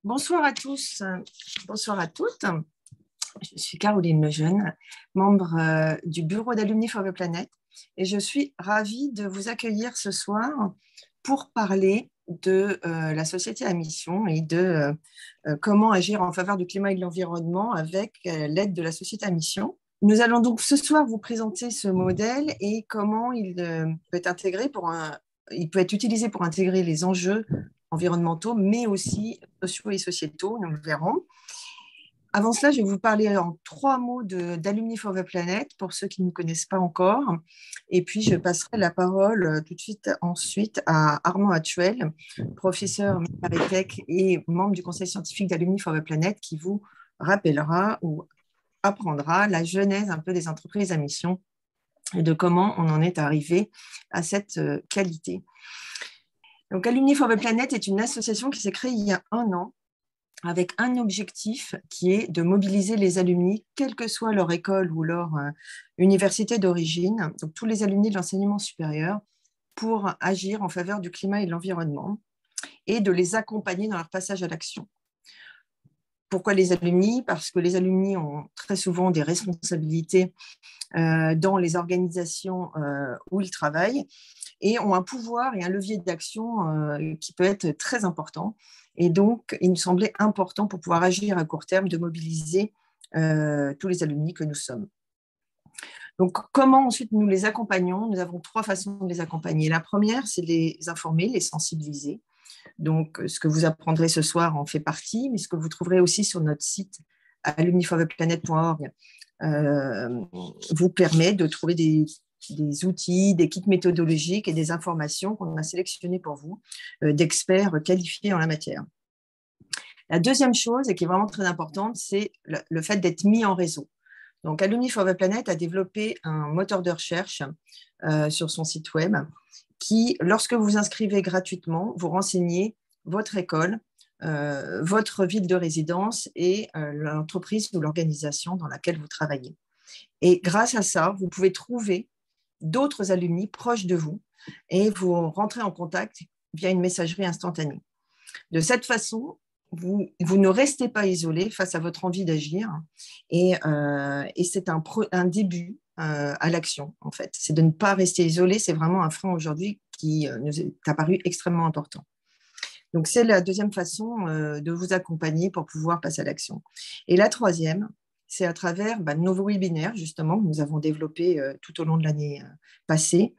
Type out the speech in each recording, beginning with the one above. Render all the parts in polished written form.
Bonsoir à tous, bonsoir à toutes. Je suis Caroline Lejeune, membre du bureau d'Alumni for the Planet, et je suis ravie de vous accueillir ce soir pour parler de la société à mission et de comment agir en faveur du climat et de l'environnement avec l'aide de la société à mission. Nous allons donc ce soir vous présenter ce modèle et comment il peut être intégré il peut être utilisé pour intégrer les enjeux environnementaux, mais aussi sociaux et sociétaux, nous le verrons. Avant cela, je vais vous parler en 3 mots d'Alumni for the Planet, pour ceux qui ne nous connaissent pas encore. Et puis, je passerai la parole tout de suite ensuite à Armand Hatchwell, professeur Mécare et membre du conseil scientifique d'Alumni for the Planet, qui vous rappellera ou apprendra la genèse un peu des entreprises à mission et de comment on en est arrivé à cette qualité. Donc, Alumni for the Planet est une association qui s'est créée il y a 1 an avec un objectif qui est de mobiliser les alumni, quelle que soit leur école ou leur université d'origine, donc tous les alumni de l'enseignement supérieur, pour agir en faveur du climat et de l'environnement et de les accompagner dans leur passage à l'action. Pourquoi les alumni? Parce que les alumni ont très souvent des responsabilités dans les organisations où ils travaillent et ont un pouvoir et un levier d'action qui peut être très important. Et donc, il nous semblait important pour pouvoir agir à court terme de mobiliser tous les alumni que nous sommes. Donc, comment ensuite nous les accompagnons? Nous avons 3 façons de les accompagner. La première, c'est de les informer, les sensibiliser. Donc, ce que vous apprendrez ce soir en fait partie, mais ce que vous trouverez aussi sur notre site alumnifortheplanet.org vous permet de trouver des outils, des kits méthodologiques et des informations qu'on a sélectionnées pour vous, d'experts qualifiés en la matière. La deuxième chose, et qui est vraiment très importante, c'est le fait d'être mis en réseau. Donc, Alumni for the Planet a développé un moteur de recherche sur son site web qui, lorsque vous vous inscrivez gratuitement, vous renseignez votre école, votre ville de résidence et l'entreprise ou l'organisation dans laquelle vous travaillez. Et grâce à ça, vous pouvez trouver d'autres alumni proches de vous et vous rentrez en contact via une messagerie instantanée. De cette façon, vous ne restez pas isolé face à votre envie d'agir et c'est un début à l'action, en fait. C'est de ne pas rester isolé, c'est vraiment un frein aujourd'hui qui nous est apparu extrêmement important. Donc, c'est la deuxième façon de vous accompagner pour pouvoir passer à l'action. Et la troisième, c'est à travers nos webinaires, justement, que nous avons développés tout au long de l'année passée,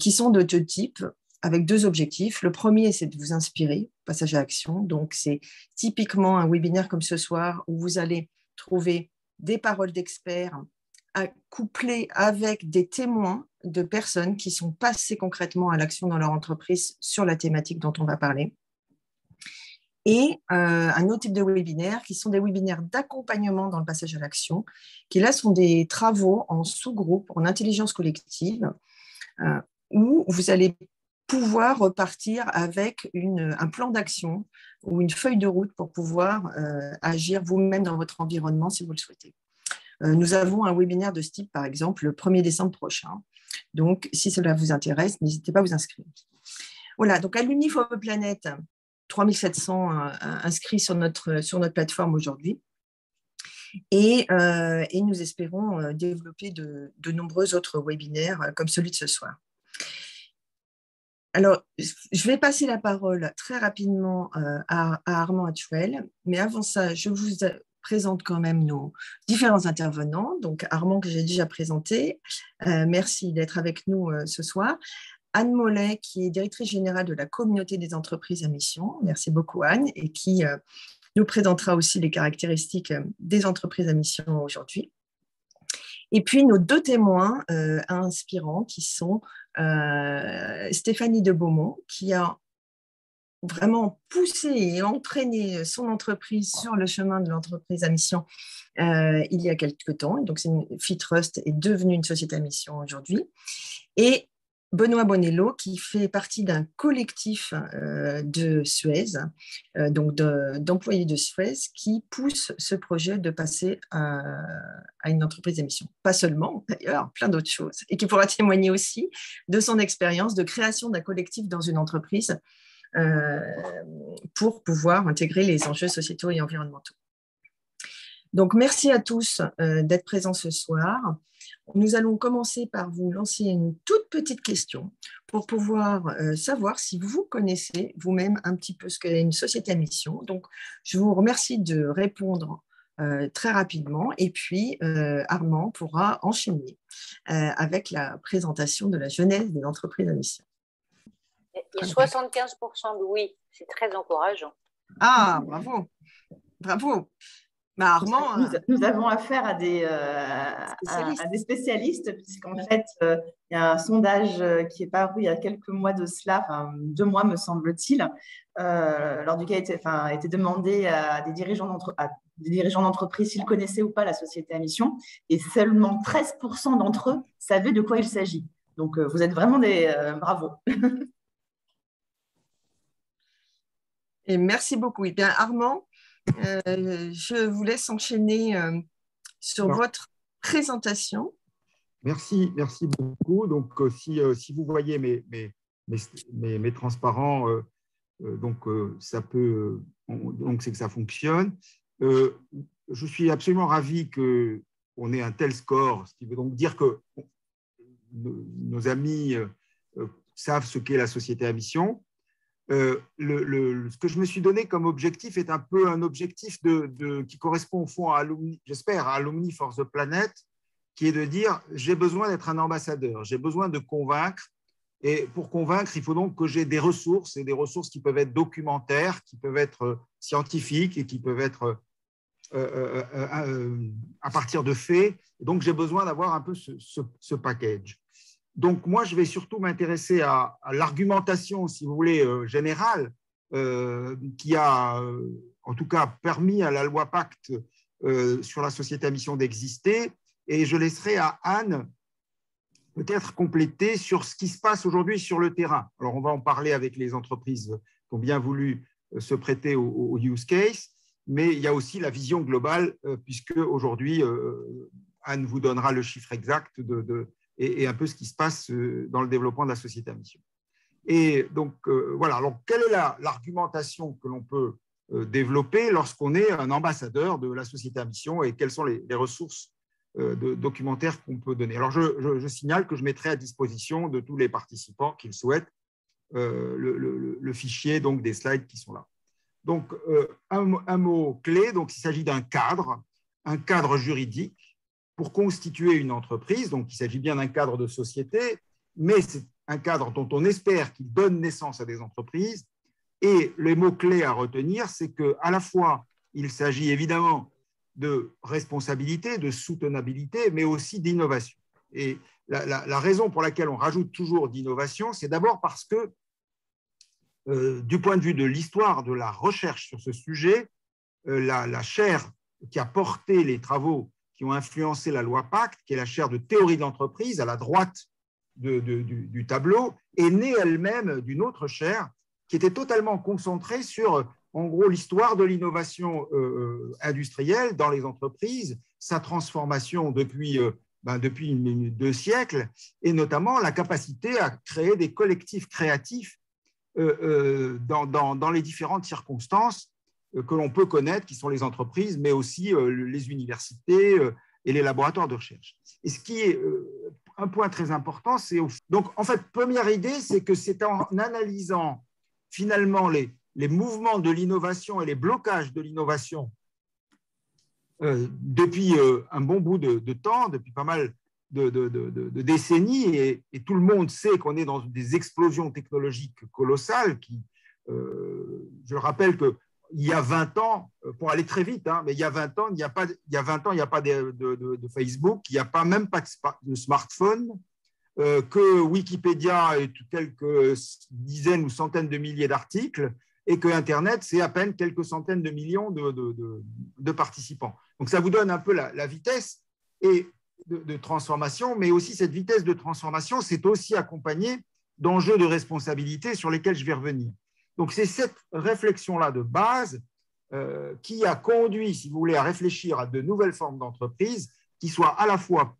qui sont de 2 types, avec 2 objectifs. Le premier, c'est de vous inspirer, passage à l'action. Donc, c'est typiquement un webinaire comme ce soir où vous allez trouver des paroles d'experts couplées avec des témoins de personnes qui sont passées concrètement à l'action dans leur entreprise sur la thématique dont on va parler. Et un autre type de webinaire qui sont des webinaires d'accompagnement dans le passage à l'action, qui là sont des travaux en sous-groupe, en intelligence collective, où vous allez pouvoir repartir avec un plan d'action ou une feuille de route pour pouvoir agir vous-même dans votre environnement si vous le souhaitez. Nous avons un webinaire de ce type, par exemple, le 1er décembre prochain. Donc, si cela vous intéresse, n'hésitez pas à vous inscrire. Voilà, donc Alumni for the Planet, 3700 inscrits sur notre plateforme aujourd'hui. Et nous espérons développer de nombreux autres webinaires comme celui de ce soir. Alors, je vais passer la parole très rapidement à Armand Hatchwell, mais avant ça, je vous présente quand même nos différents intervenants. Donc, Armand, que j'ai déjà présenté, merci d'être avec nous ce soir. Anne Mollet, qui est directrice générale de la communauté des entreprises à mission. Merci beaucoup, Anne, et qui nous présentera aussi les caractéristiques des entreprises à mission aujourd'hui. Et puis, nos 2 témoins inspirants qui sont Stéphanie de Beaumont, qui a vraiment poussé et entraîné son entreprise sur le chemin de l'entreprise à mission il y a quelques temps. Donc, Fitrust est devenue une société à mission aujourd'hui. Et Benoît Bonello, qui fait partie d'un collectif de Suez, donc d'employés de Suez, qui pousse ce projet de passer à une entreprise d'émission. Pas seulement, d'ailleurs, plein d'autres choses. Et qui pourra témoigner aussi de son expérience de création d'un collectif dans une entreprise pour pouvoir intégrer les enjeux sociétaux et environnementaux. Donc, merci à tous d'être présents ce soir. Nous allons commencer par vous lancer une toute petite question pour pouvoir savoir si vous connaissez vous-même un petit peu ce qu'est une société à mission. Donc, je vous remercie de répondre très rapidement et puis Armand pourra enchaîner avec la présentation de la jeunesse des entreprises à mission. Il y a 75% de oui, c'est très encourageant. Ah, bravo, bravo. Bah, Armand, nous avons affaire à des spécialistes, puisqu'en fait, il y a un sondage qui est paru il y a quelques mois de cela, enfin 2 mois me semble-t-il, lors duquel a été demandé à des dirigeants d'entreprise s'ils connaissaient ou pas la société à mission, et seulement 13% d'entre eux savaient de quoi il s'agit. Donc, vous êtes vraiment des bravo. Et merci beaucoup. Et bien, Armand, je vous laisse enchaîner sur votre présentation. Merci beaucoup. Donc, si vous voyez mes transparents, ça peut, donc c'est que ça fonctionne. Je suis absolument ravi qu'on ait un tel score, ce qui veut donc dire que nos amis savent ce qu'est la société à mission. Ce que je me suis donné comme objectif est un peu un objectif qui correspond au fond, j'espère, à Alumni for the Planet, qui est de dire j'ai besoin d'être un ambassadeur, j'ai besoin de convaincre, et pour convaincre, il faut donc que j'ai des ressources, et des ressources qui peuvent être documentaires, qui peuvent être scientifiques et qui peuvent être à partir de faits. Donc, j'ai besoin d'avoir un peu ce package. Donc, moi, je vais surtout m'intéresser à l'argumentation, si vous voulez, générale, qui a, en tout cas, permis à la loi Pacte sur la société à mission d'exister. Et je laisserai à Anne peut-être compléter sur ce qui se passe aujourd'hui sur le terrain. Alors, on va en parler avec les entreprises qui ont bien voulu se prêter au use case, mais il y a aussi la vision globale, puisque aujourd'hui, Anne vous donnera le chiffre exact et un peu ce qui se passe dans le développement de la société à mission. Et donc, voilà. Alors, quelle est l'argumentation que l'on peut développer lorsqu'on est un ambassadeur de la société à mission et quelles sont les ressources documentaires qu'on peut donner? Alors, je signale que je mettrai à disposition de tous les participants qui le souhaitent le fichier donc, des slides qui sont là. Donc, un mot clé, donc, il s'agit d'un un cadre juridique pour constituer une entreprise. Donc, il s'agit bien d'un cadre de société, mais c'est un cadre dont on espère qu'il donne naissance à des entreprises. Et les mots-clés à retenir, c'est qu'à la fois, il s'agit évidemment de responsabilité, de soutenabilité, mais aussi d'innovation. Et la raison pour laquelle on rajoute toujours d'innovation, c'est d'abord parce que, du point de vue de l'histoire de la recherche sur ce sujet, la chaire qui a porté les travaux qui ont influencé la loi Pacte, qui est la chaire de théorie de l'entreprise, à la droite du tableau, est née elle-même d'une autre chaire qui était totalement concentrée sur, en gros, l'histoire de l'innovation industrielle dans les entreprises, sa transformation depuis 2 siècles, et notamment la capacité à créer des collectifs créatifs dans les différentes circonstances que l'on peut connaître, qui sont les entreprises, mais aussi les universités et les laboratoires de recherche. Et ce qui est un point très important, c'est… Donc, en fait, première idée, c'est que c'est en analysant finalement les mouvements de l'innovation et les blocages de l'innovation depuis un bon bout de temps, depuis pas mal de décennies, et tout le monde sait qu'on est dans des explosions technologiques colossales je rappelle que il y a 20 ans, pour aller très vite, mais il y a 20 ans, il n'y a pas de Facebook, il n'y a même pas de smartphone, que Wikipédia est quelques dizaines ou centaines de milliers d'articles et que Internet, c'est à peine quelques centaines de millions de participants. Donc, ça vous donne un peu la vitesse de transformation, mais aussi cette vitesse de transformation, c'est aussi accompagné d'enjeux de responsabilité sur lesquels je vais revenir. Donc, c'est cette réflexion-là de base qui a conduit, si vous voulez, à réfléchir à de nouvelles formes d'entreprise qui soient à la fois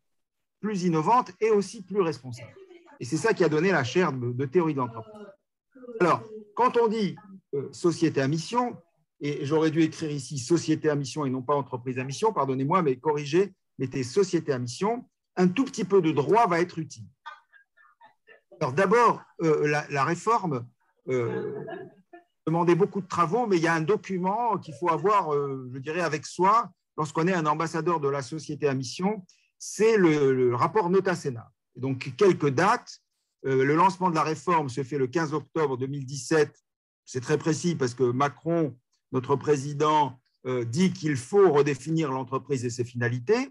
plus innovantes et aussi plus responsables. Et c'est ça qui a donné la chaire de théorie de l'entreprise. Alors, quand on dit société à mission, et j'aurais dû écrire ici société à mission et non pas entreprise à mission, pardonnez-moi, mais corrigez, mettez société à mission, un tout petit peu de droit va être utile. Alors d'abord, la réforme demandait beaucoup de travaux, mais il y a un document qu'il faut avoir, je dirais, avec soi lorsqu'on est un ambassadeur de la société à mission, c'est le rapport Nota-Sénat. Donc, quelques dates. Le lancement de la réforme se fait le 15 octobre 2017. C'est très précis parce que Macron, notre président, dit qu'il faut redéfinir l'entreprise et ses finalités.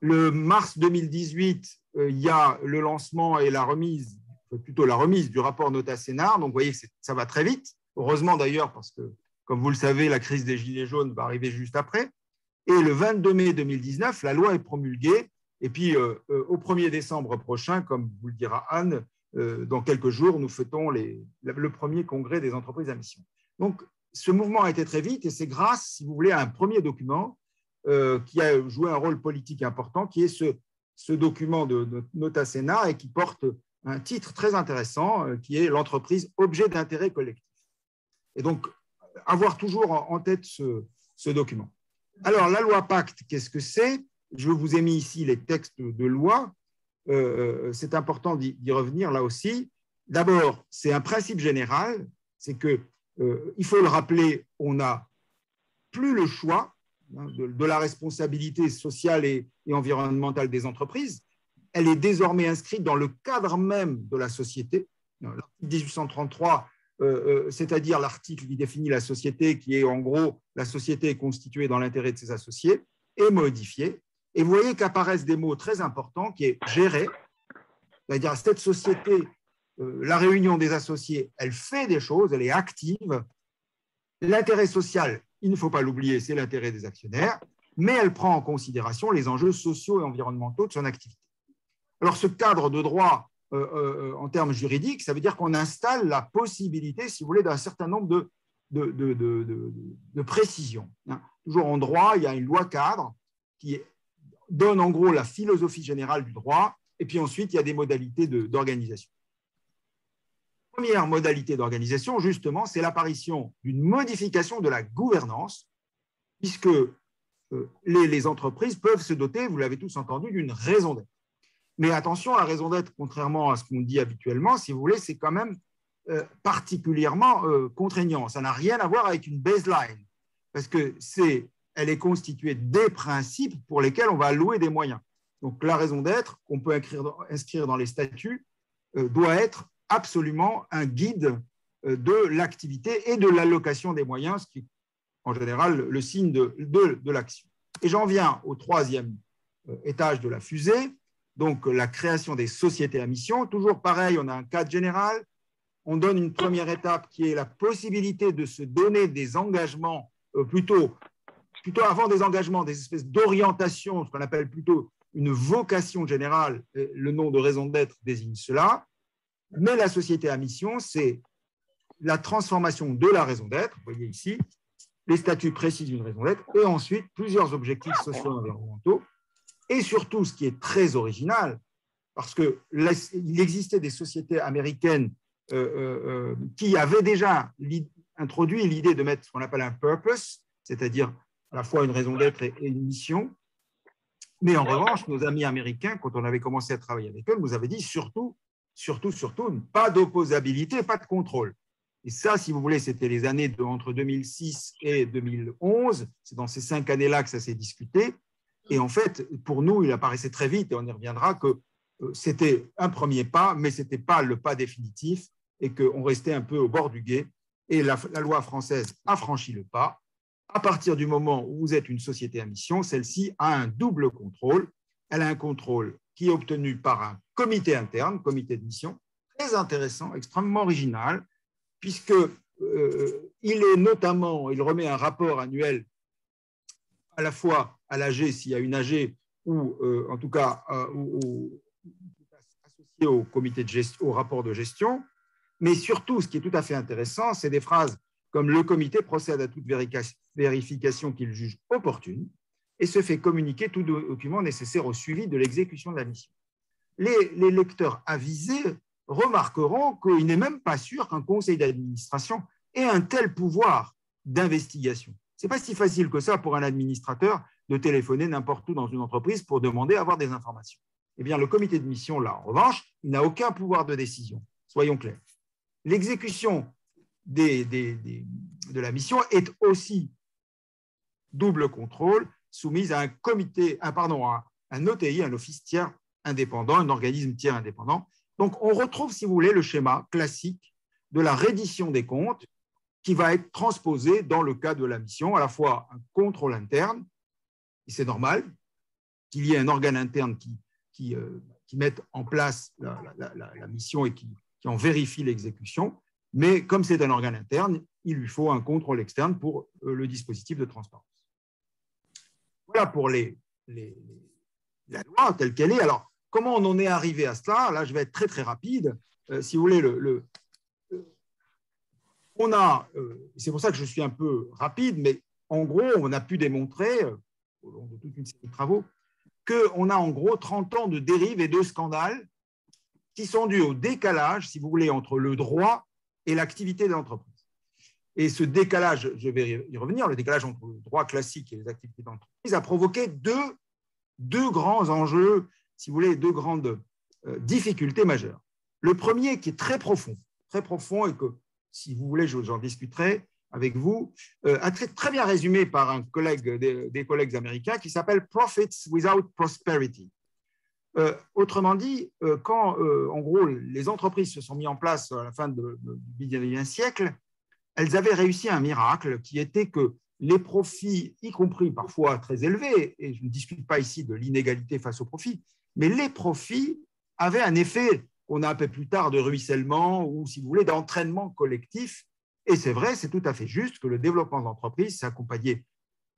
Le mars 2018, il y a le lancement et la remise, plutôt la remise du rapport Nota-Sénat. Donc, vous voyez que ça va très vite. Heureusement d'ailleurs, parce que, comme vous le savez, la crise des Gilets jaunes va arriver juste après. Et le 22 mai 2019, la loi est promulguée. Et puis, au 1er décembre prochain, comme vous le dira Anne, dans quelques jours, nous fêtons le premier congrès des entreprises à mission. Donc, ce mouvement a été très vite et c'est grâce, si vous voulez, à un premier document qui a joué un rôle politique important, qui est ce document de Nota-Sénat et qui porte un titre très intéressant, qui est l'entreprise objet d'intérêt collectif. Et donc, avoir toujours en tête ce document. Alors, la loi Pacte, qu'est-ce que c'est? Je vous ai mis ici les textes de loi. C'est important d'y revenir là aussi. D'abord, c'est un principe général, c'est que, il faut le rappeler, on n'a plus le choix de la responsabilité sociale et environnementale des entreprises. Elle est désormais inscrite dans le cadre même de la société. L'article 1833, c'est-à-dire l'article qui définit la société, qui est en gros, la société est constituée dans l'intérêt de ses associés, est modifié. Et vous voyez qu'apparaissent des mots très importants qui est gérer, c'est-à-dire cette société, la réunion des associés, elle fait des choses, elle est active. L'intérêt social, il ne faut pas l'oublier, c'est l'intérêt des actionnaires, mais elle prend en considération les enjeux sociaux et environnementaux de son activité. Alors ce cadre de droit en termes juridiques, ça veut dire qu'on installe la possibilité, si vous voulez, d'un certain nombre de précisions. Toujours en droit, il y a une loi cadre qui donne en gros la philosophie générale du droit, et puis ensuite, il y a des modalités d'organisation. Première modalité d'organisation, justement, c'est l'apparition d'une modification de la gouvernance, puisque les entreprises peuvent se doter, vous l'avez tous entendu, d'une raison d'être. Mais attention, la raison d'être, contrairement à ce qu'on dit habituellement, si vous voulez, c'est quand même particulièrement contraignant. Ça n'a rien à voir avec une baseline, parce que elle est constituée des principes pour lesquels on va allouer des moyens. Donc, la raison d'être qu'on peut inscrire dans les statuts doit être absolument un guide de l'activité et de l'allocation des moyens, ce qui est en général le signe de l'action. Et j'en viens au troisième étage de la fusée, donc la création des sociétés à mission. Toujours pareil, on a un cadre général, on donne une première étape qui est la possibilité de se donner des engagements plutôt avant des engagements, des espèces d'orientation, ce qu'on appelle plutôt une vocation générale, le nom de raison d'être désigne cela, mais la société à mission, c'est la transformation de la raison d'être, vous voyez ici, les statuts précisent une raison d'être, et ensuite plusieurs objectifs sociaux et environnementaux, et surtout ce qui est très original, parce qu'il existait des sociétés américaines qui avaient déjà introduit l'idée de mettre ce qu'on appelle un purpose, c'est-à-dire à la fois une raison d'être et une mission. Mais en revanche, nos amis américains, quand on avait commencé à travailler avec eux, nous avaient dit surtout, pas d'opposabilité, pas de contrôle. Et ça, si vous voulez, c'était les années entre 2006 et 2011. C'est dans ces 5 années-là que ça s'est discuté. Et en fait, pour nous, il apparaissait très vite, et on y reviendra, que c'était un premier pas, mais ce n'était pas le pas définitif, et qu'on restait un peu au bord du gué. Et la loi française a franchi le pas. À partir du moment où vous êtes une société à mission, celle-ci a un double contrôle. Elle a un contrôle qui est obtenu par un comité interne, comité de mission, très intéressant, extrêmement original, puisqu'il il remet un rapport annuel à la fois à l'AG, s'il y a une AG, ou en tout cas associé au comité de gestion, au rapport de gestion. Mais surtout, ce qui est tout à fait intéressant, c'est des phrases comme « le comité procède à toute vérification qu'il juge opportune et se fait communiquer tout document nécessaire au suivi de l'exécution de la mission ». Les lecteurs avisés remarqueront qu'il n'est même pas sûr qu'un conseil d'administration ait un tel pouvoir d'investigation. Ce n'est pas si facile que ça pour un administrateur de téléphoner n'importe où dans une entreprise pour demander à avoir des informations. Eh bien, le comité de mission, là, en revanche, il n'a aucun pouvoir de décision. Soyons clairs. L'exécution de la mission est aussi double contrôle, soumise à un OTI, un office tiers indépendant, un organisme tiers indépendant. Donc, on retrouve, si vous voulez, le schéma classique de la reddition des comptes qui va être transposé dans le cas de la mission, à la fois un contrôle interne, et c'est normal qu'il y ait un organe interne qui mette en place la mission et qui en vérifie l'exécution, mais comme c'est un organe interne, il lui faut un contrôle externe pour le dispositif de transparence. Voilà pour la loi telle qu'elle est. Alors, comment on en est arrivé à cela? Là, je vais être très, très rapide. Si vous voulez, c'est pour ça que je suis un peu rapide, mais en gros, on a pu démontrer, au long de toute une série de travaux, qu'on a en gros 30 ans de dérives et de scandales qui sont dus au décalage, si vous voulez, entre le droit et l'activité de l'entreprise. Et ce décalage, je vais y revenir, le décalage entre le droit classique et les activités d'entreprise a provoqué deux grands enjeux, si vous voulez, deux grandes difficultés majeures. Le premier qui est très profond et que, si vous voulez, j'en discuterai avec vous, a très bien résumé par un collègue des collègues américains qui s'appelle « Profits without prosperity ». Autrement dit, quand en gros les entreprises se sont mises en place à la fin du XIXe siècle, elles avaient réussi un miracle qui était que les profits, y compris parfois très élevés, et je ne discute pas ici de l'inégalité face aux profits, mais les profits avaient un effet qu'on a appelé plus tard de ruissellement ou, si vous voulez, d'entraînement collectif. Et c'est vrai, c'est tout à fait juste que le développement de l'entreprise s'est accompagné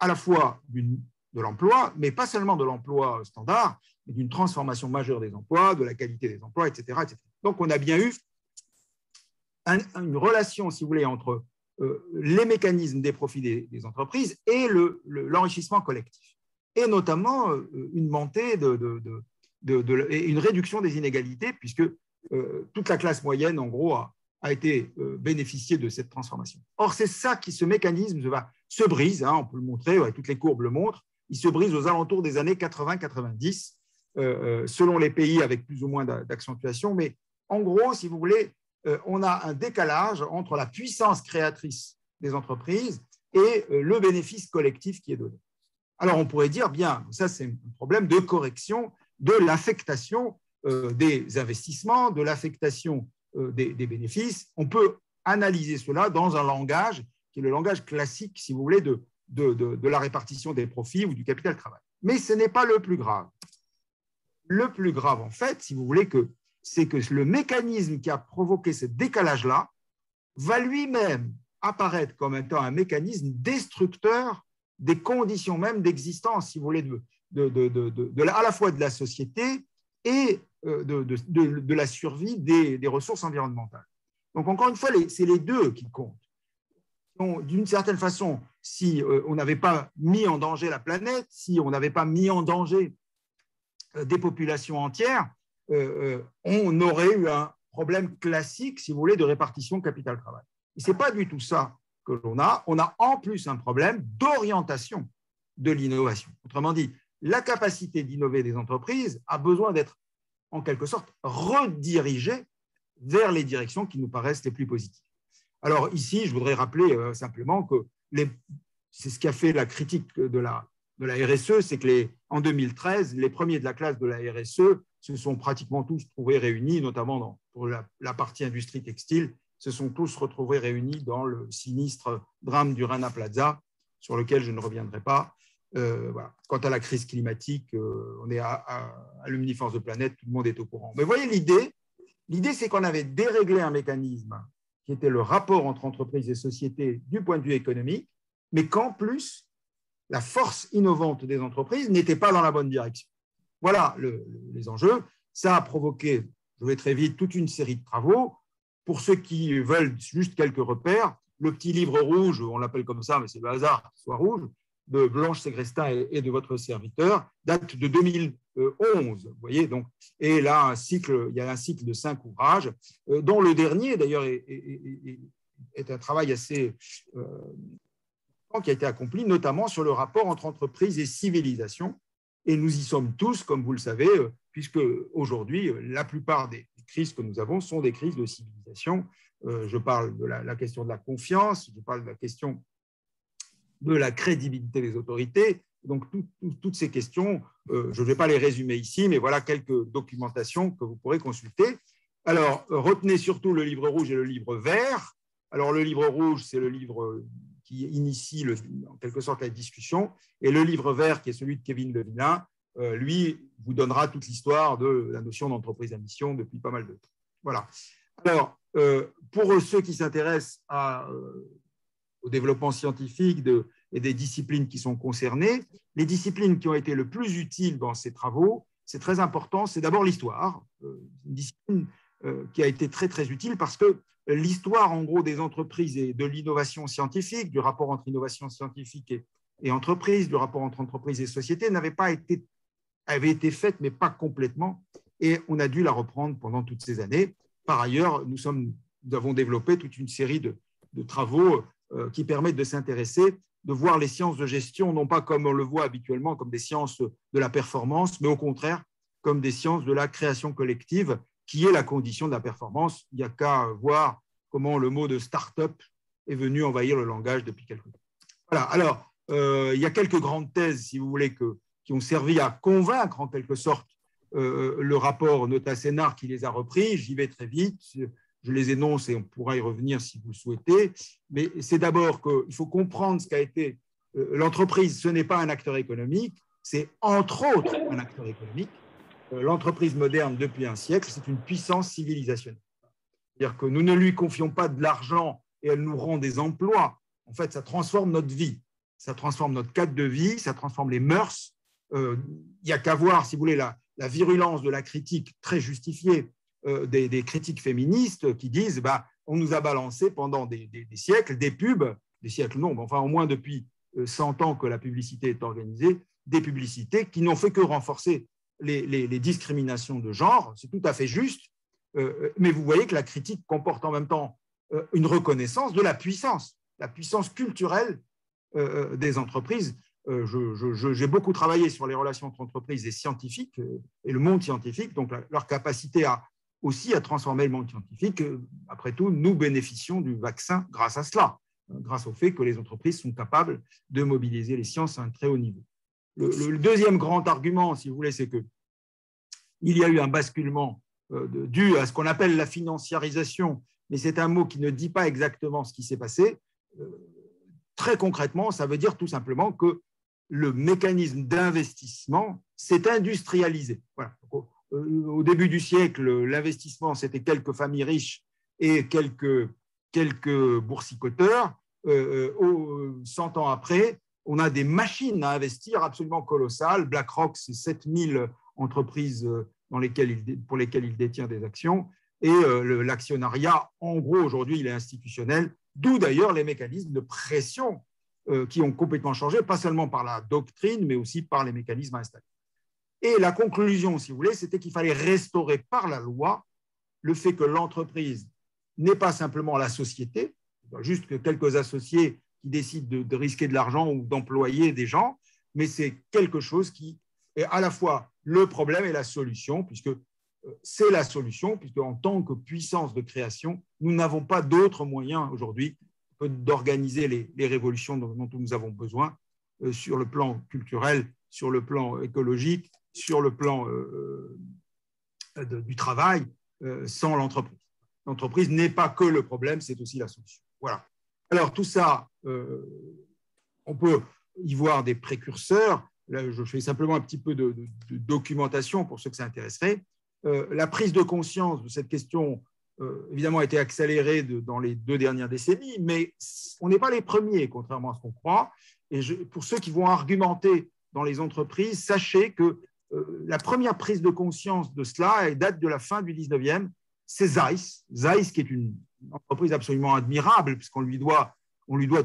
à la fois de l'emploi, mais pas seulement de l'emploi standard, mais d'une transformation majeure des emplois, de la qualité des emplois, etc. etc. Donc, on a bien eu une relation, si vous voulez, entre les mécanismes des profits des entreprises et l'enrichissement collectif, et notamment une montée et une réduction des inégalités, puisque toute la classe moyenne, en gros, a été bénéficiée de cette transformation. Or, c'est ça ce mécanisme se brise, on peut le montrer, toutes les courbes le montrent, il se brise aux alentours des années 80-90, selon les pays avec plus ou moins d'accentuation, mais en gros, si vous voulez, on a un décalage entre la puissance créatrice des entreprises et le bénéfice collectif qui est donné. Alors, on pourrait dire, bien, ça c'est un problème de correction de l'affectation des investissements, de l'affectation des bénéfices. On peut analyser cela dans un langage qui est le langage classique, si vous voulez, de la répartition des profits ou du capital travail. Mais ce n'est pas le plus grave. Le plus grave, en fait, si vous voulez, c'est que le mécanisme qui a provoqué ce décalage-là va lui-même apparaître comme étant un mécanisme destructeur des conditions même d'existence, si vous voulez, à la fois de la société et de la survie des ressources environnementales. Donc, encore une fois, c'est les deux qui comptent. D'une certaine façon, si on n'avait pas mis en danger la planète, si on n'avait pas mis en danger des populations entières, on aurait eu un problème classique, si vous voulez, de répartition capital-travail. Et ce n'est pas du tout ça que l'on a. On a en plus un problème d'orientation de l'innovation. Autrement dit, la capacité d'innover des entreprises a besoin d'être, en quelque sorte, redirigée vers les directions qui nous paraissent les plus positives. Alors ici, je voudrais rappeler simplement que c'est ce qui a fait la critique de la RSE, c'est qu'en 2013, les premiers de la classe de la RSE se sont pratiquement tous trouvés réunis, notamment pour la partie industrie textile, se sont tous retrouvés réunis dans le sinistre drame du Rana Plaza, sur lequel je ne reviendrai pas. Voilà. Quant à la crise climatique, on est à l'Omniforce de Planète, tout le monde est au courant. Mais voyez l'idée, c'est qu'on avait déréglé un mécanisme qui était le rapport entre entreprises et sociétés du point de vue économique, mais qu'en plus, la force innovante des entreprises n'était pas dans la bonne direction. Voilà les enjeux. Ça a provoqué, je vais très vite, toute une série de travaux. Pour ceux qui veulent juste quelques repères, le petit livre rouge, on l'appelle comme ça, mais c'est le hasard qu'il soit rouge, de Blanche Ségrestin et de votre serviteur, date de 11. Vous voyez, donc, et là, il y a un cycle de 5 ouvrages, dont le dernier, d'ailleurs, est un travail assez qui a été accompli, notamment sur le rapport entre entreprise et civilisation. Et nous y sommes tous, comme vous le savez, puisque aujourd'hui, la plupart des crises que nous avons sont des crises de civilisation. Je parle de la question de la confiance, je parle de la question de la crédibilité des autorités. Donc, toutes ces questions, je ne vais pas les résumer ici, mais voilà quelques documentations que vous pourrez consulter. Alors, retenez surtout le livre rouge et le livre vert. Alors, le livre rouge, c'est le livre qui initie en quelque sorte la discussion, et le livre vert, qui est celui de Kevin Levillain, lui, vous donnera toute l'histoire de la notion d'entreprise à mission depuis pas mal de temps. Voilà. Alors, pour ceux qui s'intéressent au développement scientifique et des disciplines qui sont concernées, les disciplines qui ont été le plus utiles dans ces travaux, c'est très important, c'est d'abord l'histoire, une discipline qui a été très, très utile parce que l'histoire, en gros, des entreprises et de l'innovation scientifique, du rapport entre innovation scientifique et entreprise, du rapport entre entreprise et société, avait été faite, mais pas complètement, et on a dû la reprendre pendant toutes ces années. Par ailleurs, nous avons développé toute une série de travaux qui permettent de s'intéresser, de voir les sciences de gestion, non pas comme on le voit habituellement, comme des sciences de la performance, mais au contraire, comme des sciences de la création collective, qui est la condition de la performance. Il n'y a qu'à voir comment le mot de start-up est venu envahir le langage depuis quelque temps. Voilà. Alors, il y a quelques grandes thèses, si vous voulez, qui ont servi à convaincre, en quelque sorte, le rapport Nota-Sénard qui les a repris. J'y vais très vite. Je les énonce et on pourra y revenir si vous le souhaitez. Mais c'est d'abord qu'il faut comprendre ce qu'a été l'entreprise. Ce n'est pas un acteur économique, c'est entre autres un acteur économique. L'entreprise moderne, depuis un siècle, c'est une puissance civilisationnelle. C'est-à-dire que nous ne lui confions pas de l'argent et elle nous rend des emplois. En fait, ça transforme notre vie, ça transforme notre cadre de vie, ça transforme les mœurs. Il n'y a qu'à voir, si vous voulez, la virulence de la critique très justifiée des critiques féministes qui disent on nous a balancé pendant des siècles des pubs, des siècles non, mais enfin au moins depuis 100 ans que la publicité est organisée, des publicités qui n'ont fait que renforcer les discriminations de genre. C'est tout à fait juste, mais vous voyez que la critique comporte en même temps une reconnaissance de la puissance culturelle des entreprises. J'ai beaucoup travaillé sur les relations entre entreprises et scientifiques et le monde scientifique, donc leur capacité aussi à transformer le monde scientifique. Après tout, nous bénéficions du vaccin grâce à cela, grâce au fait que les entreprises sont capables de mobiliser les sciences à un très haut niveau. Le deuxième grand argument, si vous voulez, c'est qu'il y a eu un basculement dû à ce qu'on appelle la financiarisation, mais c'est un mot qui ne dit pas exactement ce qui s'est passé. Très concrètement, ça veut dire tout simplement que le mécanisme d'investissement s'est industrialisé. Voilà. Au début du siècle, l'investissement, c'était quelques familles riches et quelques boursicoteurs. 100 ans après, on a des machines à investir absolument colossales. BlackRock, c'est 7000 entreprises pour lesquelles il détient des actions. Et l'actionnariat, en gros, aujourd'hui, il est institutionnel, d'où d'ailleurs les mécanismes de pression qui ont complètement changé, pas seulement par la doctrine, mais aussi par les mécanismes installés. Et la conclusion, si vous voulez, c'était qu'il fallait restaurer par la loi le fait que l'entreprise n'est pas simplement la société, juste que quelques associés qui décident de risquer de l'argent ou d'employer des gens, mais c'est quelque chose qui est à la fois le problème et la solution, puisque c'est la solution, puisque en tant que puissance de création, nous n'avons pas d'autre moyen aujourd'hui que d'organiser les révolutions dont nous avons besoin sur le plan culturel, sur le plan écologique, sur le plan du travail, sans l'entreprise. L'entreprise n'est pas que le problème, c'est aussi la solution. Voilà. Alors, tout ça, on peut y voir des précurseurs. Là, je fais simplement un petit peu de documentation pour ceux que ça intéresserait. La prise de conscience de cette question, évidemment, a été accélérée dans les 2 dernières décennies, mais on n'est pas les premiers, contrairement à ce qu'on croit. Et pour ceux qui vont argumenter dans les entreprises, sachez que la première prise de conscience de cela, elle date de la fin du 19e, c'est Zeiss. Zeiss, qui est une entreprise absolument admirable, puisqu'on lui doit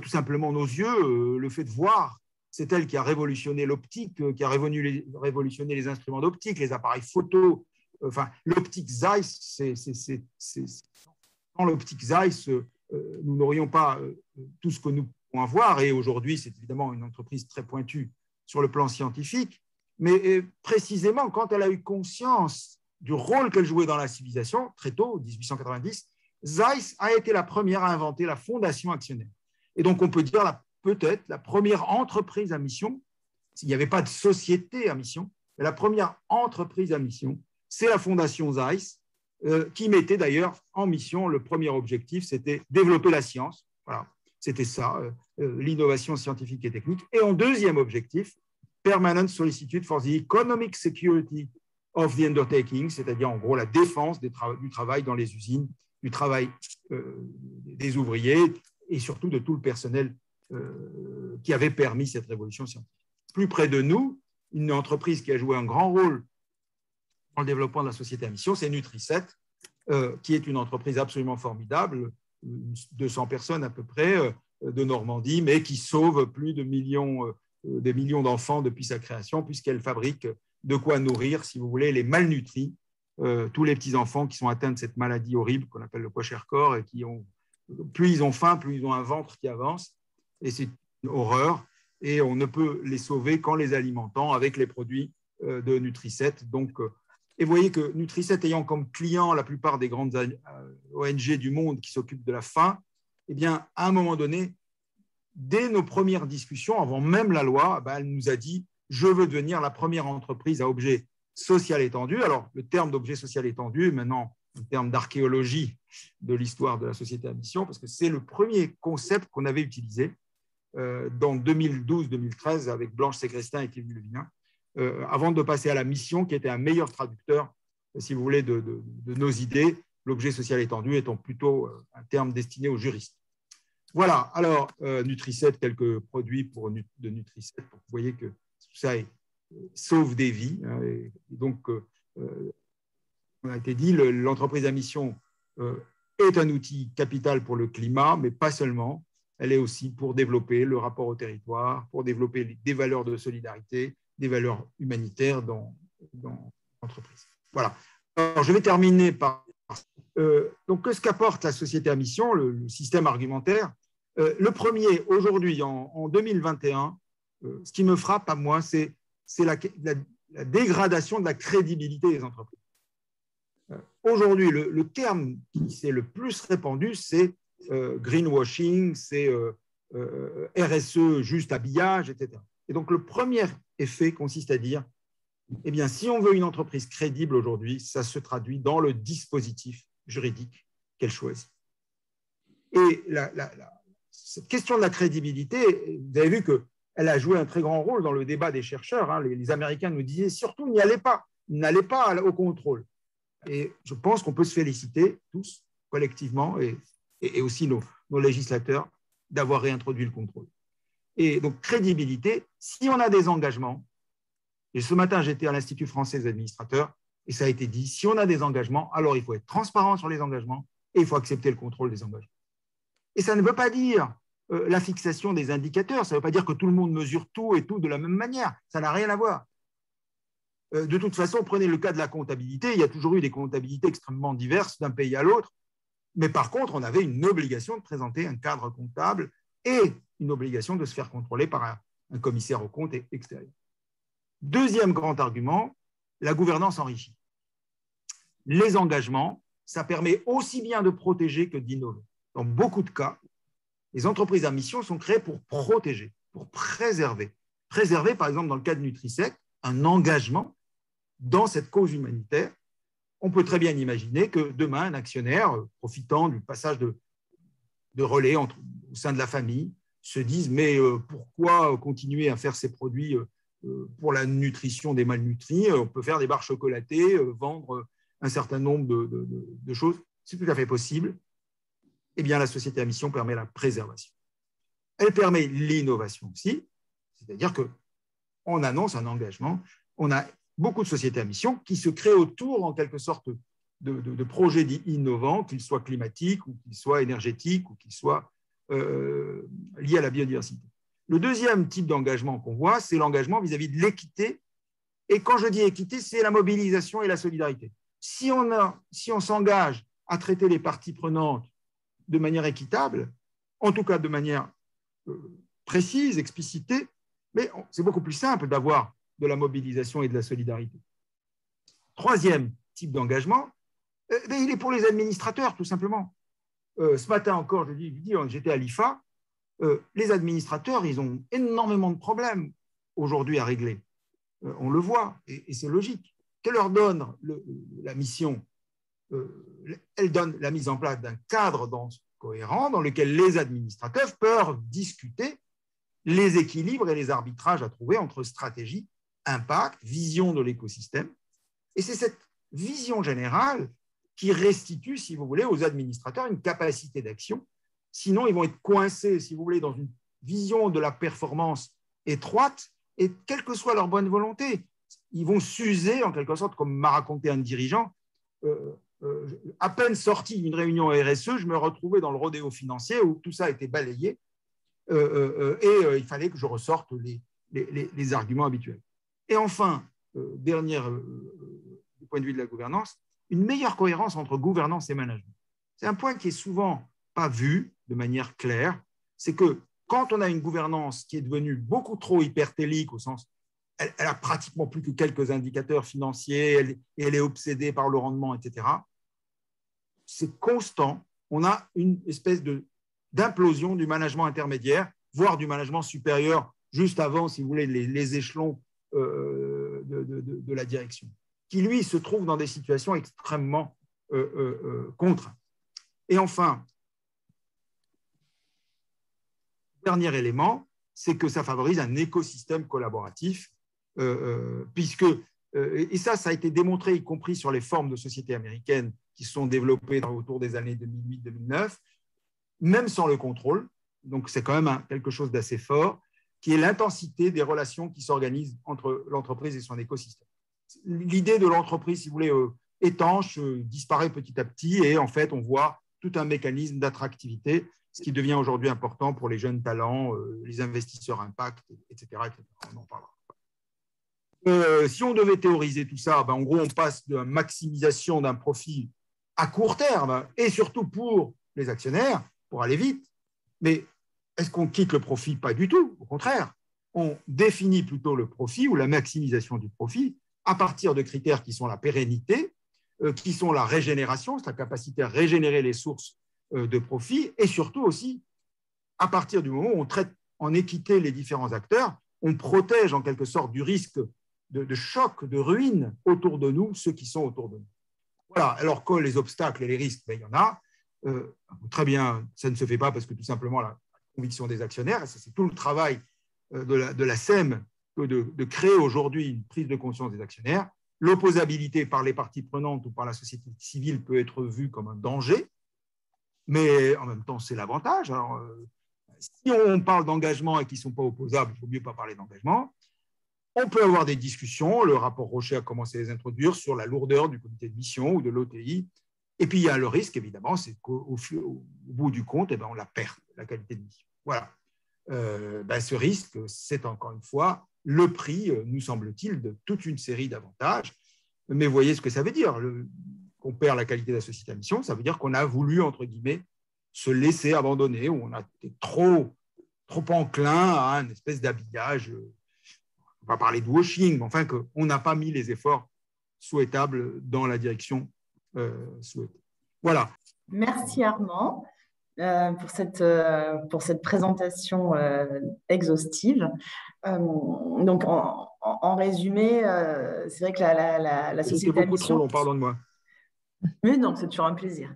tout simplement nos yeux, le fait de voir c'est elle qui a révolutionné l'optique, qui a révolutionné les instruments d'optique, les appareils photo. Enfin, l'optique Zeiss, sans l'optique Zeiss, nous n'aurions pas tout ce que nous pouvons avoir. Et aujourd'hui, c'est évidemment une entreprise très pointue sur le plan scientifique. Mais précisément, quand elle a eu conscience du rôle qu'elle jouait dans la civilisation, très tôt, 1890, Zeiss a été la première à inventer la fondation actionnaire. Et donc, on peut dire peut-être la première entreprise à mission, s'il n'y avait pas de société à mission, mais la première entreprise à mission, c'est la fondation Zeiss, qui mettait d'ailleurs en mission, le premier objectif, c'était développer la science. Voilà, c'était ça, l'innovation scientifique et technique. Et en deuxième objectif, Permanent Solicitude for the Economic Security of the Undertaking, c'est-à-dire en gros la défense du travail dans les usines, du travail des ouvriers et surtout de tout le personnel qui avait permis cette révolution scientifique. Plus près de nous, une entreprise qui a joué un grand rôle dans le développement de la société à mission, c'est Nutri-7, qui est une entreprise absolument formidable, 200 personnes à peu près, de Normandie, mais qui sauve plus de des millions d'enfants depuis sa création, puisqu'elle fabrique de quoi nourrir, si vous voulez, les malnutris, tous les petits-enfants qui sont atteints de cette maladie horrible qu'on appelle le kwashiorkor, et plus ils ont faim, plus ils ont un ventre qui avance, et c'est une horreur, et on ne peut les sauver qu'en les alimentant avec les produits de Nutri-7. Donc, et vous voyez que Nutri-7 ayant comme client la plupart des grandes ONG du monde qui s'occupent de la faim, eh bien, à un moment donné, dès nos premières discussions, avant même la loi, elle nous a dit « Je veux devenir la première entreprise à objet social étendu ». Alors, le terme d'objet social étendu est maintenant un terme d'archéologie de l'histoire de la société à mission, parce que c'est le premier concept qu'on avait utilisé dans 2012-2013 avec Blanche Sécrestin et Kevin Levinin, avant de passer à la mission, qui était un meilleur traducteur, si vous voulez, de nos idées, l'objet social étendu étant plutôt un terme destiné aux juristes. Voilà, alors Nutri-7, quelques produits de Nutri-7, pour que vous voyez que tout ça sauve des vies. Hein, et donc, on a été dit, l'entreprise à mission est un outil capital pour le climat, mais pas seulement. Elle est aussi pour développer le rapport au territoire, pour développer des valeurs de solidarité, des valeurs humanitaires dans l'entreprise. Voilà. Alors, je vais terminer par… donc, qu'est-ce qu'apporte la société à mission, le système argumentaire? Le premier, aujourd'hui, en 2021, ce qui me frappe à moi, c'est la dégradation de la crédibilité des entreprises. Aujourd'hui, le terme qui s'est le plus répandu, c'est greenwashing, c'est RSE, juste habillage, etc. Et donc, le premier effet consiste à dire, eh bien, si on veut une entreprise crédible aujourd'hui, ça se traduit dans le dispositif juridique qu'elle choisit. Et cette question de la crédibilité, vous avez vu qu'elle a joué un très grand rôle dans le débat des chercheurs. Hein. Les Américains nous disaient surtout n'allez pas au contrôle. Et je pense qu'on peut se féliciter tous, collectivement, et aussi nos législateurs, d'avoir réintroduit le contrôle. Et donc, crédibilité, si on a des engagements, et ce matin, j'étais à l'Institut français des administrateurs, et ça a été dit, si on a des engagements, alors il faut être transparent sur les engagements, et il faut accepter le contrôle des engagements. Et ça ne veut pas dire la fixation des indicateurs, ça ne veut pas dire que tout le monde mesure tout et tout de la même manière, ça n'a rien à voir. De toute façon, prenez le cas de la comptabilité, il y a toujours eu des comptabilités extrêmement diverses d'un pays à l'autre, mais par contre, on avait une obligation de présenter un cadre comptable et une obligation de se faire contrôler par un commissaire aux comptes extérieur. Deuxième grand argument, la gouvernance enrichie. Les engagements, ça permet aussi bien de protéger que d'innover. Dans beaucoup de cas, les entreprises à mission sont créées pour protéger, pour préserver. Préserver, par exemple, dans le cas de Nutri-7, un engagement dans cette cause humanitaire. On peut très bien imaginer que demain, un actionnaire, profitant du passage de relais au sein de la famille, se dise « mais pourquoi continuer à faire ces produits pour la nutrition des malnutris? On peut faire des barres chocolatées, vendre un certain nombre de choses. » C'est tout à fait possible. Eh bien, la société à mission permet la préservation. Elle permet l'innovation aussi, c'est-à-dire qu'on annonce un engagement. On a beaucoup de sociétés à mission qui se créent autour, en quelque sorte, de projets innovants, qu'ils soient climatiques ou qu'ils soient énergétiques ou qu'ils soient liés à la biodiversité. Le deuxième type d'engagement qu'on voit, c'est l'engagement vis-à-vis de l'équité. Et quand je dis équité, c'est la mobilisation et la solidarité. Si on s'engage à traiter les parties prenantes de manière équitable, en tout cas de manière précise, explicitée, mais c'est beaucoup plus simple d'avoir de la mobilisation et de la solidarité. Troisième type d'engagement, il est pour les administrateurs, tout simplement. Ce matin encore, j'étais à l'IFA, les administrateurs, ils ont énormément de problèmes aujourd'hui à régler. On le voit, et c'est logique. Que leur donne la mission? Elle donne la mise en place d'un cadre cohérent dans lequel les administrateurs peuvent discuter les équilibres et les arbitrages à trouver entre stratégie, impact, vision de l'écosystème. Et c'est cette vision générale qui restitue, si vous voulez, aux administrateurs une capacité d'action. Sinon, ils vont être coincés, si vous voulez, dans une vision de la performance étroite, et quelle que soit leur bonne volonté, ils vont s'user, en quelque sorte, comme m'a raconté un dirigeant. À peine sorti d'une réunion RSE, je me retrouvais dans le rodéo financier où tout ça a été balayé, et il fallait que je ressorte les arguments habituels. Et enfin, dernier du point de vue de la gouvernance, une meilleure cohérence entre gouvernance et management. C'est un point qui est souvent pas vu de manière claire, c'est que quand on a une gouvernance qui est devenue beaucoup trop hypertélique, au sens, elle a pratiquement plus que quelques indicateurs financiers, elle est obsédée par le rendement, etc., c'est constant. On a une espèce d'implosion du management intermédiaire, voire du management supérieur, juste avant, si vous voulez, les échelons de la direction, qui, lui, se trouve dans des situations extrêmement contraintes. Et enfin, dernier élément, c'est que ça favorise un écosystème collaboratif, puisque, et ça a été démontré, y compris sur les formes de sociétés américaines qui se sont développées autour des années 2008-2009, même sans le contrôle, donc c'est quand même quelque chose d'assez fort, qui est l'intensité des relations qui s'organisent entre l'entreprise et son écosystème. L'idée de l'entreprise, si vous voulez, étanche, disparaît petit à petit, et en fait, on voit tout un mécanisme d'attractivité, ce qui devient aujourd'hui important pour les jeunes talents, les investisseurs impact, etc. On en parlera. Si on devait théoriser tout ça, en gros, on passe de la maximisation d'un profit à court terme, et surtout pour les actionnaires, pour aller vite. Mais est-ce qu'on quitte le profit? Pas du tout. Au contraire, on définit plutôt le profit ou la maximisation du profit à partir de critères qui sont la pérennité, qui sont la régénération, c'est la capacité à régénérer les sources de profit, et surtout aussi, à partir du moment où on traite en équité les différents acteurs, on protège en quelque sorte du risque de choc, de ruine autour de nous, ceux qui sont autour de nous. Voilà, alors que les obstacles et les risques, il y en a. Très bien, ça ne se fait pas parce que tout simplement la conviction des actionnaires, et ça c'est tout le travail de la SEM de créer aujourd'hui une prise de conscience des actionnaires. L'opposabilité par les parties prenantes ou par la société civile peut être vue comme un danger, mais en même temps, c'est l'avantage. Alors, si on parle d'engagement et qu'ils ne sont pas opposables, il ne faut mieux pas parler d'engagement. On peut avoir des discussions, le rapport Rocher a commencé à les introduire sur la lourdeur du comité de mission ou de l'OTI. Et puis, il y a le risque, évidemment, c'est qu'au bout du compte, on la perd, la qualité de mission. Voilà. Ce risque, c'est encore une fois le prix, nous semble-t-il, de toute une série d'avantages. Mais vous voyez ce que ça veut dire. Qu'on perd la qualité de la société à mission, ça veut dire qu'on a voulu, entre guillemets, se laisser abandonner, ou on a été trop enclin à une espèce d'habillage, on va parler de washing, mais enfin qu'on n'a pas mis les efforts souhaitables dans la direction souhaitée. Voilà. Merci Armand pour cette présentation exhaustive. Donc, en résumé, c'est vrai que la société à mission… C'était beaucoup trop long, pardonne-moi. Mais non, c'est toujours un plaisir.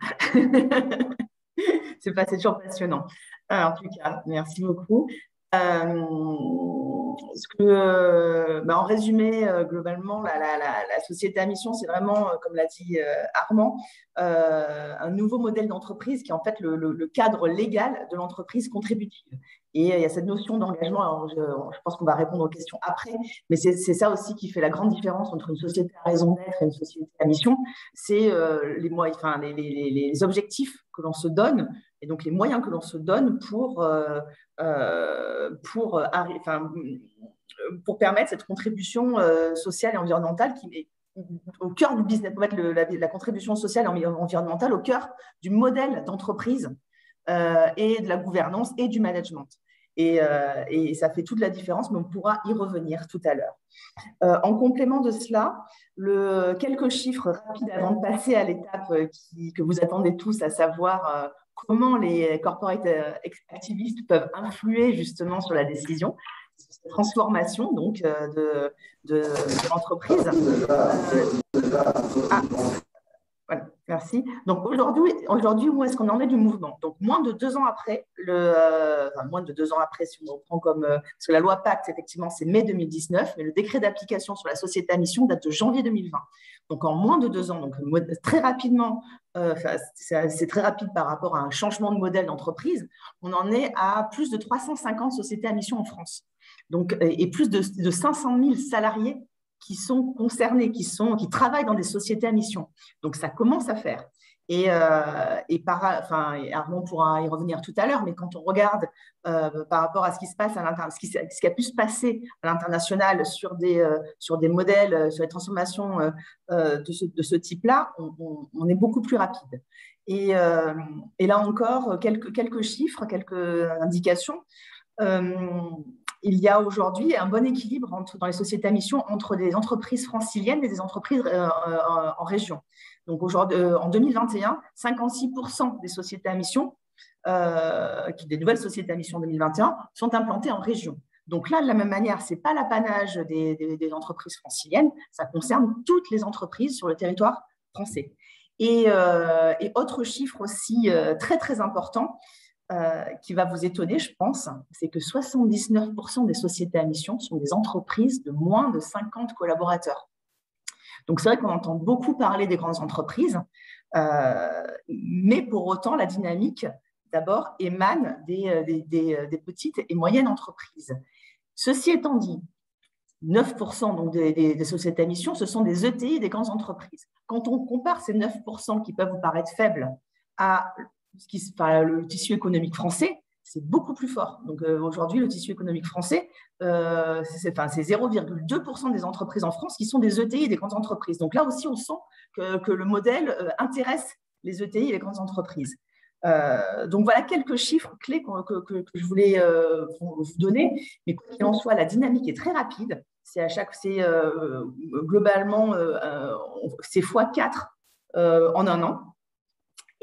C'est toujours passionnant. En tout cas, merci beaucoup. En résumé, globalement, la société à mission, c'est vraiment, comme l'a dit Armand, un nouveau modèle d'entreprise qui est en fait le cadre légal de l'entreprise contributive. Et il y a cette notion d'engagement. Alors, je pense qu'on va répondre aux questions après, mais c'est ça aussi qui fait la grande différence entre une société à raison d'être et une société à mission. C'est les objectifs que l'on se donne et donc les moyens que l'on se donne pour permettre cette contribution sociale et environnementale qui est au cœur du business, pour mettre la contribution sociale et environnementale au cœur du modèle d'entreprise et de la gouvernance et du management. Et ça fait toute la différence, mais on pourra y revenir tout à l'heure. En complément de cela, quelques chiffres rapides avant de passer à l'étape que vous attendez tous, à savoir comment les corporate activistes peuvent influer justement sur la décision, cette transformation donc, de l'entreprise. Voilà, merci. Donc aujourd'hui, où est-ce qu'on en est du mouvement? Donc moins de 2 ans après, moins de 2 ans après, si on prend comme parce que la loi Pacte, effectivement, c'est mai 2019, mais le décret d'application sur la société à mission date de janvier 2020. Donc en moins de 2 ans, donc très rapidement, c'est très rapide par rapport à un changement de modèle d'entreprise. On en est à plus de 350 sociétés à mission en France. Donc et plus de 500 000 salariés qui sont concernés, qui travaillent dans des sociétés à mission. Donc, ça commence à faire. Armand pourra y revenir tout à l'heure, mais quand on regarde par rapport à ce qui se passe ce qui a pu se passer à l'international sur des modèles, sur les transformations de ce type-là, on est beaucoup plus rapide. Et là encore, quelques chiffres, quelques indications. Il y a aujourd'hui un bon équilibre dans les sociétés à mission entre des entreprises franciliennes et des entreprises en région. Donc aujourd'hui, en 2021, 56% des sociétés à mission, des nouvelles sociétés à mission 2021, sont implantées en région. Donc là, de la même manière, ce n'est pas l'apanage des entreprises franciliennes, ça concerne toutes les entreprises sur le territoire français. Et autre chiffre aussi très, très important, qui va vous étonner, je pense, c'est que 79% des sociétés à mission sont des entreprises de moins de 50 collaborateurs. Donc, c'est vrai qu'on entend beaucoup parler des grandes entreprises, mais pour autant, la dynamique, d'abord, émane des petites et moyennes entreprises. Ceci étant dit, 9% donc des sociétés à mission, ce sont des ETI et des grandes entreprises. Quand on compare ces 9% qui peuvent vous paraître faibles à le tissu économique français, c'est beaucoup plus fort. Donc aujourd'hui, le tissu économique français, c'est 0,2% des entreprises en France qui sont des ETI et des grandes entreprises. Donc là aussi, on sent que le modèle intéresse les ETI et les grandes entreprises. Donc voilà quelques chiffres clés que je voulais vous donner. Mais quoi qu'il en soit, la dynamique est très rapide. Globalement, c'est x4 en un an.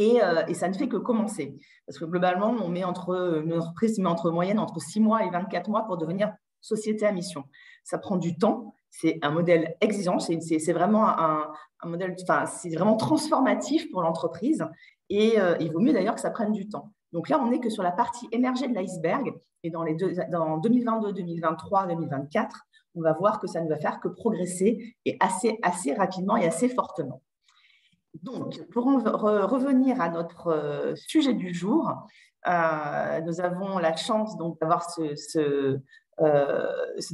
Et ça ne fait que commencer. Parce que globalement, une entreprise met entre moyenne entre 6 mois et 24 mois pour devenir société à mission. Ça prend du temps. C'est un modèle exigeant. C'est vraiment un modèle, c'est vraiment transformatif pour l'entreprise. Et il vaut mieux d'ailleurs que ça prenne du temps. Donc là, on n'est que sur la partie émergée de l'iceberg. Et dans 2022, 2023, 2024, on va voir que ça ne va faire que progresser et assez rapidement et assez fortement. Donc, pour revenir à notre sujet du jour, nous avons la chance d'avoir ce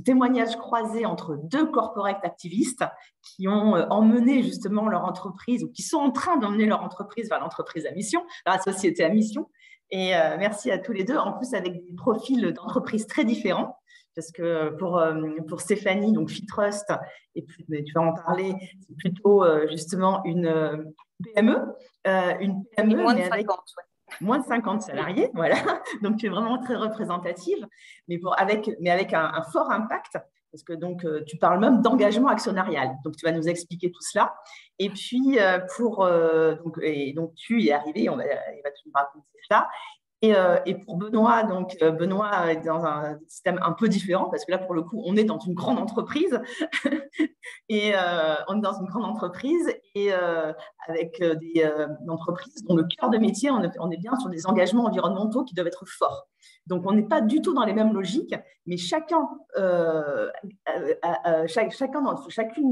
témoignage croisé entre 2 corporate activistes qui ont emmené justement leur entreprise, ou qui sont en train d'emmener leur entreprise vers l'entreprise à mission, vers la société à mission. Et merci à tous les deux, en plus avec des profils d'entreprise très différents. Parce que pour Stéphanie, donc Fitrust, et puis, tu vas en parler, c'est plutôt justement une PME. Une PME moins de 50, moins de 50 salariés, voilà. Donc, tu es vraiment très représentative, mais avec un fort impact, parce que donc, tu parles même d'engagement actionnarial. Donc, tu vas nous expliquer tout cela. Et puis, donc tu y es arrivé, il va te raconter ça. Et pour Benoît, donc Benoît est dans un système un peu différent parce que là, pour le coup, on est dans une grande entreprise et on est dans une grande entreprise et avec des entreprises dont le cœur de métier, on est bien sur des engagements environnementaux qui doivent être forts. Donc, on n'est pas du tout dans les mêmes logiques, mais chacune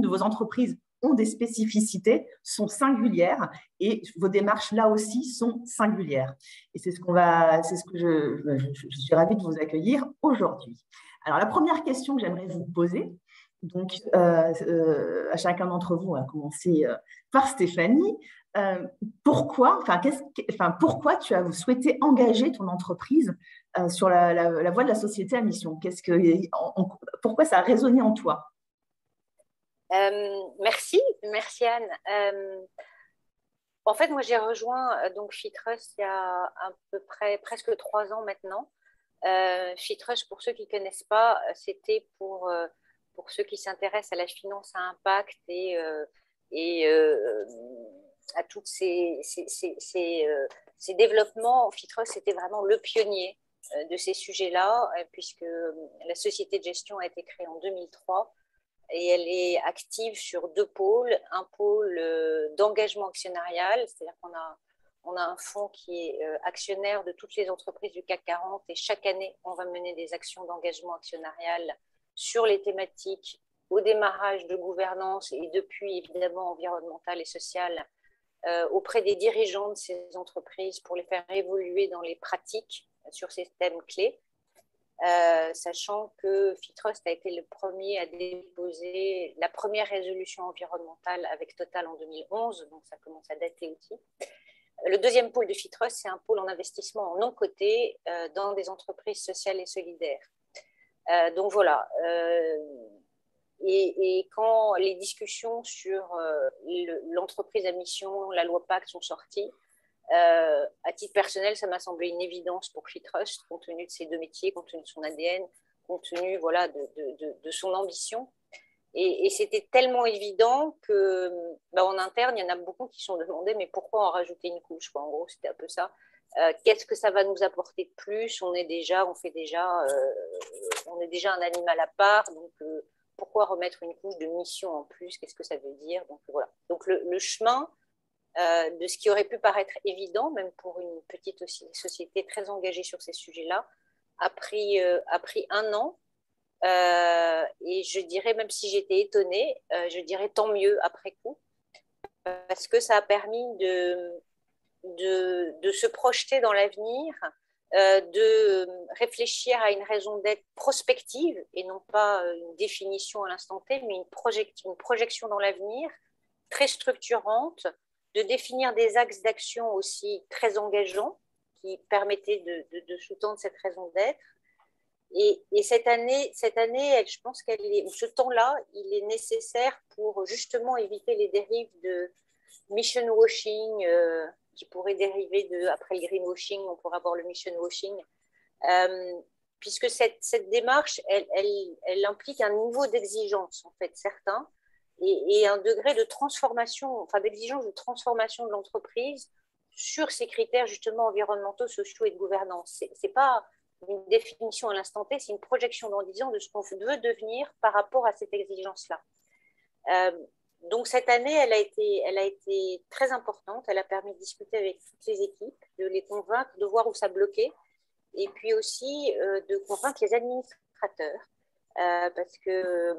de vos entreprises ont des spécificités, sont singulières et vos démarches là aussi sont singulières. Et c'est ce que je suis ravie de vous accueillir aujourd'hui. Alors la première question que j'aimerais vous poser, donc à chacun d'entre vous, on va commencer par Stéphanie. pourquoi tu as souhaité engager ton entreprise sur la voie de la société à mission? Pourquoi ça a résonné en toi? Merci Anne. En fait, moi j'ai rejoint donc FitTrust il y a à peu près presque 3 ans maintenant. FitTrust, pour ceux qui ne connaissent pas, c'était pour ceux qui s'intéressent à la finance à impact et à tous ces développements. FitTrust, c'était vraiment le pionnier de ces sujets-là, puisque la société de gestion a été créée en 2003 et elle est active sur 2 pôles. Un pôle d'engagement actionnarial, c'est-à-dire qu'on a un fonds qui est actionnaire de toutes les entreprises du CAC 40 et chaque année, on va mener des actions d'engagement actionnarial sur les thématiques au démarrage de gouvernance et depuis évidemment environnementale et sociale auprès des dirigeants de ces entreprises pour les faire évoluer dans les pratiques sur ces thèmes clés. Sachant que FitTrust a été le premier à déposer la première résolution environnementale avec Total en 2011, donc ça commence à dater aussi. Le deuxième pôle de FitTrust, c'est un pôle en investissement en non coté dans des entreprises sociales et solidaires. Donc voilà. Et quand les discussions sur l'entreprise à mission, la loi Pacte sont sorties, à titre personnel, ça m'a semblé une évidence pour FitTrust, compte tenu de ses 2 métiers, compte tenu de son ADN, compte tenu voilà, de son ambition. Et c'était tellement évident qu'en interne, il y en a beaucoup qui se sont demandé mais pourquoi en rajouter une couche, quoi. En gros, c'était un peu ça. Qu'est-ce que ça va nous apporter de plus? On est déjà un animal à part, donc pourquoi remettre une couche de mission en plus? Qu'est-ce que ça veut dire? Donc voilà. Donc le chemin de ce qui aurait pu paraître évident, même pour une petite société très engagée sur ces sujets-là, a pris 1 an. Et je dirais, même si j'étais étonnée, je dirais tant mieux après coup, parce que ça a permis de se projeter dans l'avenir, de réfléchir à une raison d'être prospective et non pas une définition à l'instant T, mais une projection dans l'avenir très structurante, de définir des axes d'action aussi très engageants qui permettaient de sous-tendre cette raison d'être. Et cette année, je pense ce temps-là, il est nécessaire pour justement éviter les dérives de mission washing qui pourraient dériver après le greenwashing, on pourrait avoir le mission washing, puisque cette démarche, elle implique un niveau d'exigence en fait certain et un degré de transformation, enfin d'exigence de transformation de l'entreprise sur ces critères justement environnementaux, sociaux et de gouvernance. C'est pas une définition à l'instant T, c'est une projection dans 10 ans de ce qu'on veut devenir par rapport à cette exigence-là. Donc cette année, elle a été très importante. Elle a permis de discuter avec toutes les équipes, de les convaincre, de voir où ça bloquait, et puis aussi de convaincre les administrateurs, parce que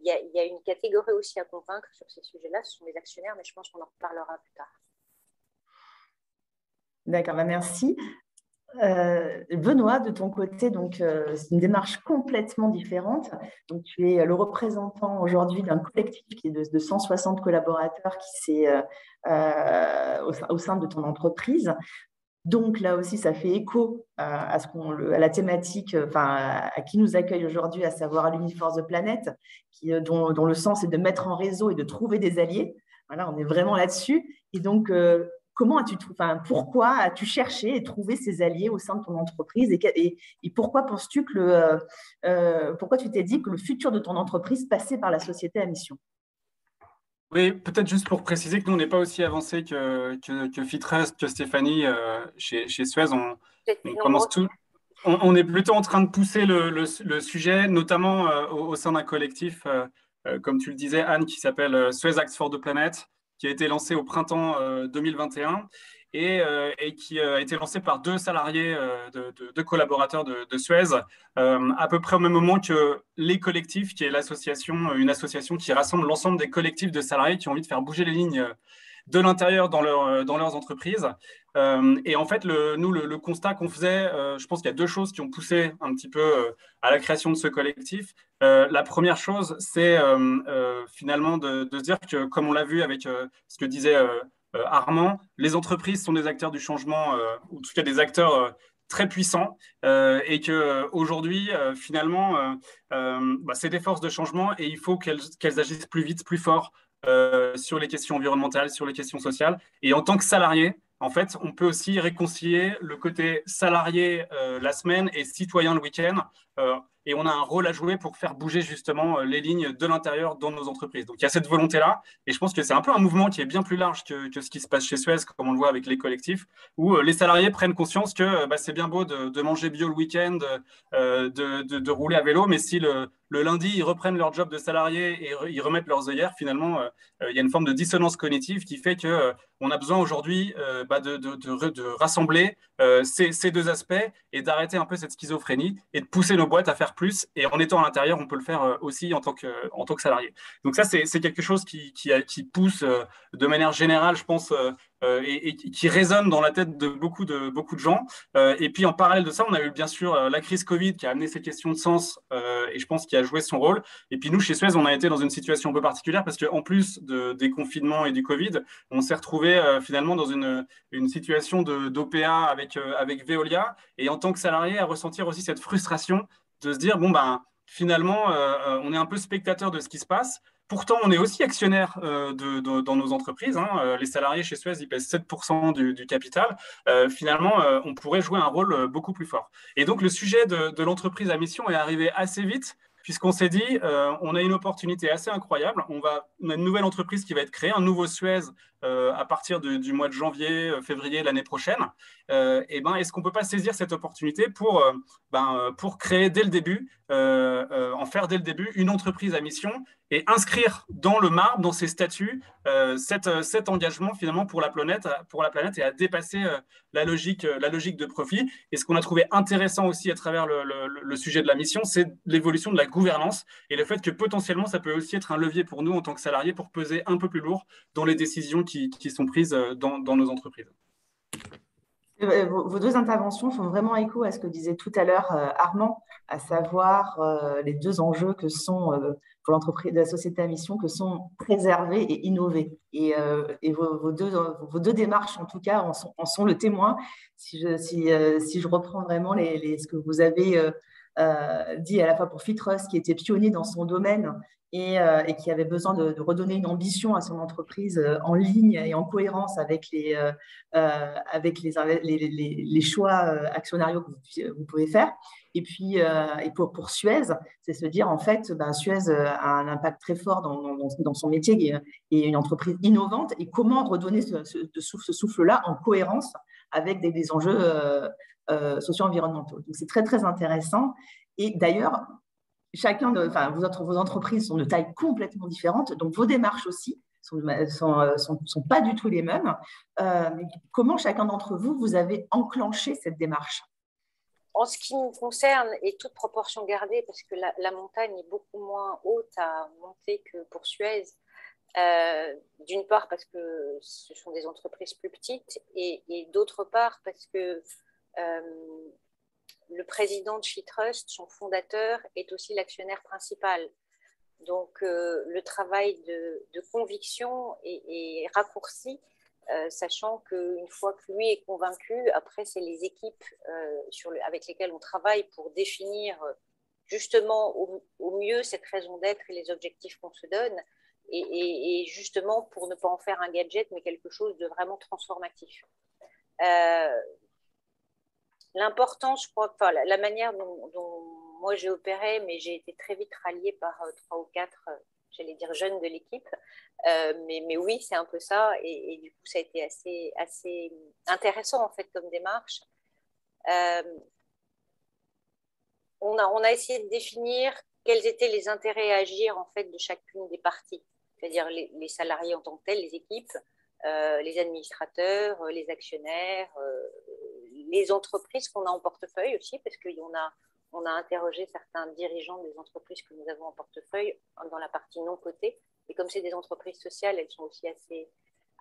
il y a une catégorie aussi à convaincre sur ces sujets-là, ce sont les actionnaires, mais je pense qu'on en reparlera plus tard. D'accord, merci. Benoît, de ton côté, donc c'est une démarche complètement différente. Donc, tu es le représentant aujourd'hui d'un collectif qui est de 160 collaborateurs qui au sein de ton entreprise. Donc là aussi, ça fait écho à la thématique, à qui nous accueille aujourd'hui, à savoir l'Uniforce the Planet, dont le sens est de mettre en réseau et de trouver des alliés. Voilà, on est vraiment là-dessus. Et donc, pourquoi as-tu cherché et trouvé ces alliés au sein de ton entreprise et pourquoi penses-tu pourquoi tu t'es dit que le futur de ton entreprise passait par la société à mission? Oui, peut-être juste pour préciser que nous, on n'est pas aussi avancé que FitTrust, que Stéphanie chez Suez. On est plutôt en train de pousser le sujet, notamment au sein d'un collectif, comme tu le disais, Anne, qui s'appelle Suez Acts for the Planet, qui a été lancé au printemps 2021 et qui a été lancé par 2 salariés, 2 collaborateurs de Suez, à peu près au même moment que les collectifs, qui est une association qui rassemble l'ensemble des collectifs de salariés qui ont envie de faire bouger les lignes de l'intérieur dans leurs entreprises. Et en fait, le constat qu'on faisait, je pense qu'il y a 2 choses qui ont poussé un petit peu à la création de ce collectif. La première chose, c'est finalement de se dire que, comme on l'a vu avec ce que disait Armand, les entreprises sont des acteurs du changement, ou en tout cas des acteurs très puissants, et qu'aujourd'hui, finalement, c'est des forces de changement et il faut qu'elles agissent plus vite, plus fort sur les questions environnementales, sur les questions sociales. Et en tant que salarié, en fait, on peut aussi réconcilier le côté salarié la semaine et citoyen le week-end. Et on a un rôle à jouer pour faire bouger justement les lignes de l'intérieur dans nos entreprises. Donc il y a cette volonté-là, et je pense que c'est un peu un mouvement qui est bien plus large que ce qui se passe chez Suez, comme on le voit avec les collectifs, où les salariés prennent conscience que c'est bien beau de manger bio le week-end, de rouler à vélo, mais si le lundi, ils reprennent leur job de salarié et ils remettent leurs œillères, finalement, il y a une forme de dissonance cognitive qui fait qu'on a besoin aujourd'hui de rassembler ces deux aspects et d'arrêter un peu cette schizophrénie et de pousser nos boîtes à faire plus. Et en étant à l'intérieur, on peut le faire aussi en tant que salarié. Donc ça, c'est quelque chose qui pousse de manière générale, je pense, et qui résonne dans la tête de beaucoup de gens. Et puis en parallèle de ça, on a eu bien sûr la crise Covid qui a amené ces questions de sens et je pense qu'il a joué son rôle. Et puis nous, chez Suez, on a été dans une situation un peu particulière parce qu'en plus des confinements et du Covid, on s'est retrouvé finalement dans une situation d'OPA avec Veolia, et en tant que salarié, à ressentir aussi cette frustration de se dire, bon, ben, finalement, on est un peu spectateur de ce qui se passe. Pourtant, on est aussi actionnaire dans nos entreprises. Hein. Les salariés chez Suez, ils pèsent 7% du capital. Finalement, on pourrait jouer un rôle beaucoup plus fort. Et donc, le sujet de l'entreprise à mission est arrivé assez vite, puisqu'on s'est dit, on a une opportunité assez incroyable. On a une nouvelle entreprise qui va être créée, un nouveau Suez à partir du mois de janvier, février l'année prochaine. Et ben, est-ce qu'on ne peut pas saisir cette opportunité pour créer dès le début, en faire dès le début une entreprise à mission et inscrire dans le marbre, dans ses statuts, cet engagement finalement pour la planète et à dépasser la logique de profit. Et ce qu'on a trouvé intéressant aussi à travers le sujet de la mission, c'est l'évolution de la gouvernance et le fait que potentiellement ça peut aussi être un levier pour nous en tant que salariés pour peser un peu plus lourd dans les décisions qui sont prises dans nos entreprises. Vos deux interventions font vraiment écho à ce que disait tout à l'heure Armand, à savoir les deux enjeux que sont pour l'entreprise, la société à mission, que sont préserver et innover. Et vos deux démarches, en tout cas, en sont le témoin. Si je reprends vraiment ce que vous avez dit à la fois pour Fitrust, qui était pionnier dans son domaine et qui avait besoin de redonner une ambition à son entreprise en ligne et en cohérence avec les choix actionnariaux que vous pouvez faire. Et puis, pour Suez, c'est se dire, en fait, Suez a un impact très fort dans son métier et une entreprise innovante. Et comment redonner ce souffle-là en cohérence avec des enjeux socio-environnementaux. Donc, c'est très, très intéressant. Et d'ailleurs, vos entreprises sont de taille complètement différente, donc vos démarches aussi sont pas du tout les mêmes. Comment chacun d'entre vous, vous avez enclenché cette démarche? En ce qui nous concerne, et toute proportion gardée, parce que la montagne est beaucoup moins haute à monter que pour Suez, d'une part parce que ce sont des entreprises plus petites, et d'autre part parce que le président de Fitrust, son fondateur, est aussi l'actionnaire principal. Donc, le travail de conviction est raccourci, sachant qu'une fois que lui est convaincu, après, c'est les équipes avec lesquelles on travaille pour définir justement au mieux cette raison d'être et les objectifs qu'on se donne, et justement pour ne pas en faire un gadget, mais quelque chose de vraiment transformatif. L'important, je crois, la manière dont moi j'ai opéré, mais j'ai été très vite ralliée par 3 ou 4, j'allais dire jeunes de l'équipe, mais oui, c'est un peu ça, et du coup ça a été assez intéressant en fait comme démarche. On a essayé de définir quels étaient les intérêts à agir en fait de chacune des parties, c'est-à-dire les salariés en tant que tels, les équipes, les administrateurs, les actionnaires, les entreprises qu'on a en portefeuille aussi, parce qu'on a interrogé certains dirigeants des entreprises que nous avons en portefeuille dans la partie non cotée. Et comme c'est des entreprises sociales, elles sont aussi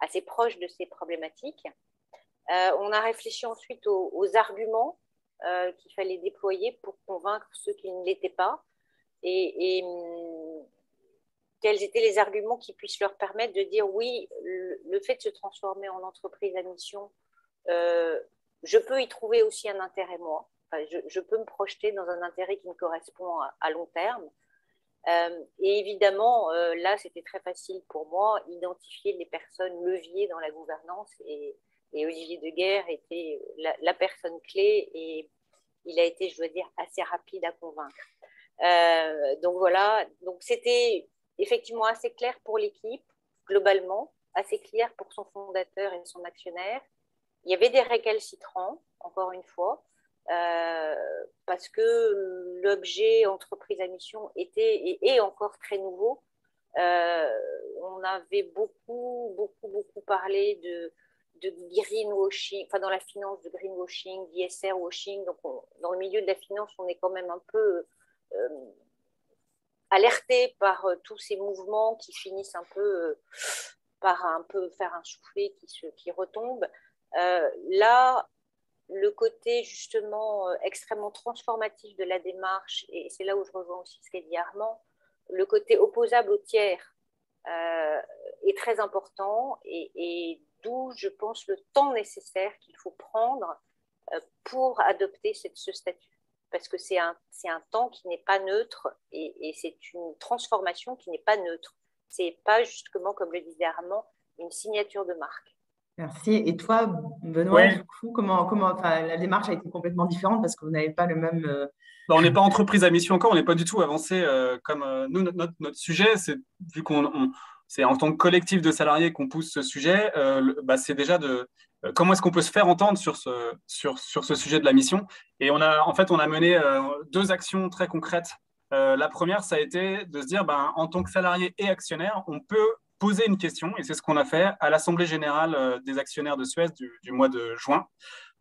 assez proches de ces problématiques. On a réfléchi ensuite aux arguments qu'il fallait déployer pour convaincre ceux qui ne l'étaient pas. Et quels étaient les arguments qui puissent leur permettre de dire oui, le fait de se transformer en entreprise à mission, je peux y trouver aussi un intérêt moi. Enfin, je peux me projeter dans un intérêt qui me correspond à long terme. Et évidemment, là, c'était très facile pour moi, identifier les personnes leviers dans la gouvernance et Olivier Deguerre était la personne clé et il a été, je dois dire, assez rapide à convaincre. Donc voilà, donc c'était effectivement assez clair pour l'équipe, globalement, assez clair pour son fondateur et son actionnaire. Il y avait des récalcitrants, encore une fois, parce que l'objet entreprise à mission était et est encore très nouveau. On avait beaucoup parlé de greenwashing, enfin dans la finance de greenwashing, d'ISR washing. Donc dans le milieu de la finance, on est quand même un peu alerté par tous ces mouvements qui finissent un peu par un peu faire un soufflet qui retombe. Là, le côté justement extrêmement transformatif de la démarche, et c'est là où je rejoins aussi ce qu'a dit Armand, le côté opposable au tiers est très important et d'où je pense le temps nécessaire qu'il faut prendre pour adopter ce statut. Parce que c'est un temps qui n'est pas neutre et c'est une transformation qui n'est pas neutre. Ce n'est pas justement, comme le disait Armand, une signature de marque. Merci. Et toi, Benoît, du coup, la démarche a été complètement différente parce que vous n'avez pas le même… On n'est pas entreprise à mission encore, on n'est pas du tout avancé comme nous, notre sujet, c'est vu c'est en tant que collectif de salariés qu'on pousse ce sujet, c'est déjà comment est-ce qu'on peut se faire entendre sur ce sujet de la mission. Et on a mené 2 actions très concrètes. La première, ça a été de se dire, en tant que salarié et actionnaire, on peut poser une question, et c'est ce qu'on a fait à l'Assemblée générale des actionnaires de Suez du mois de juin,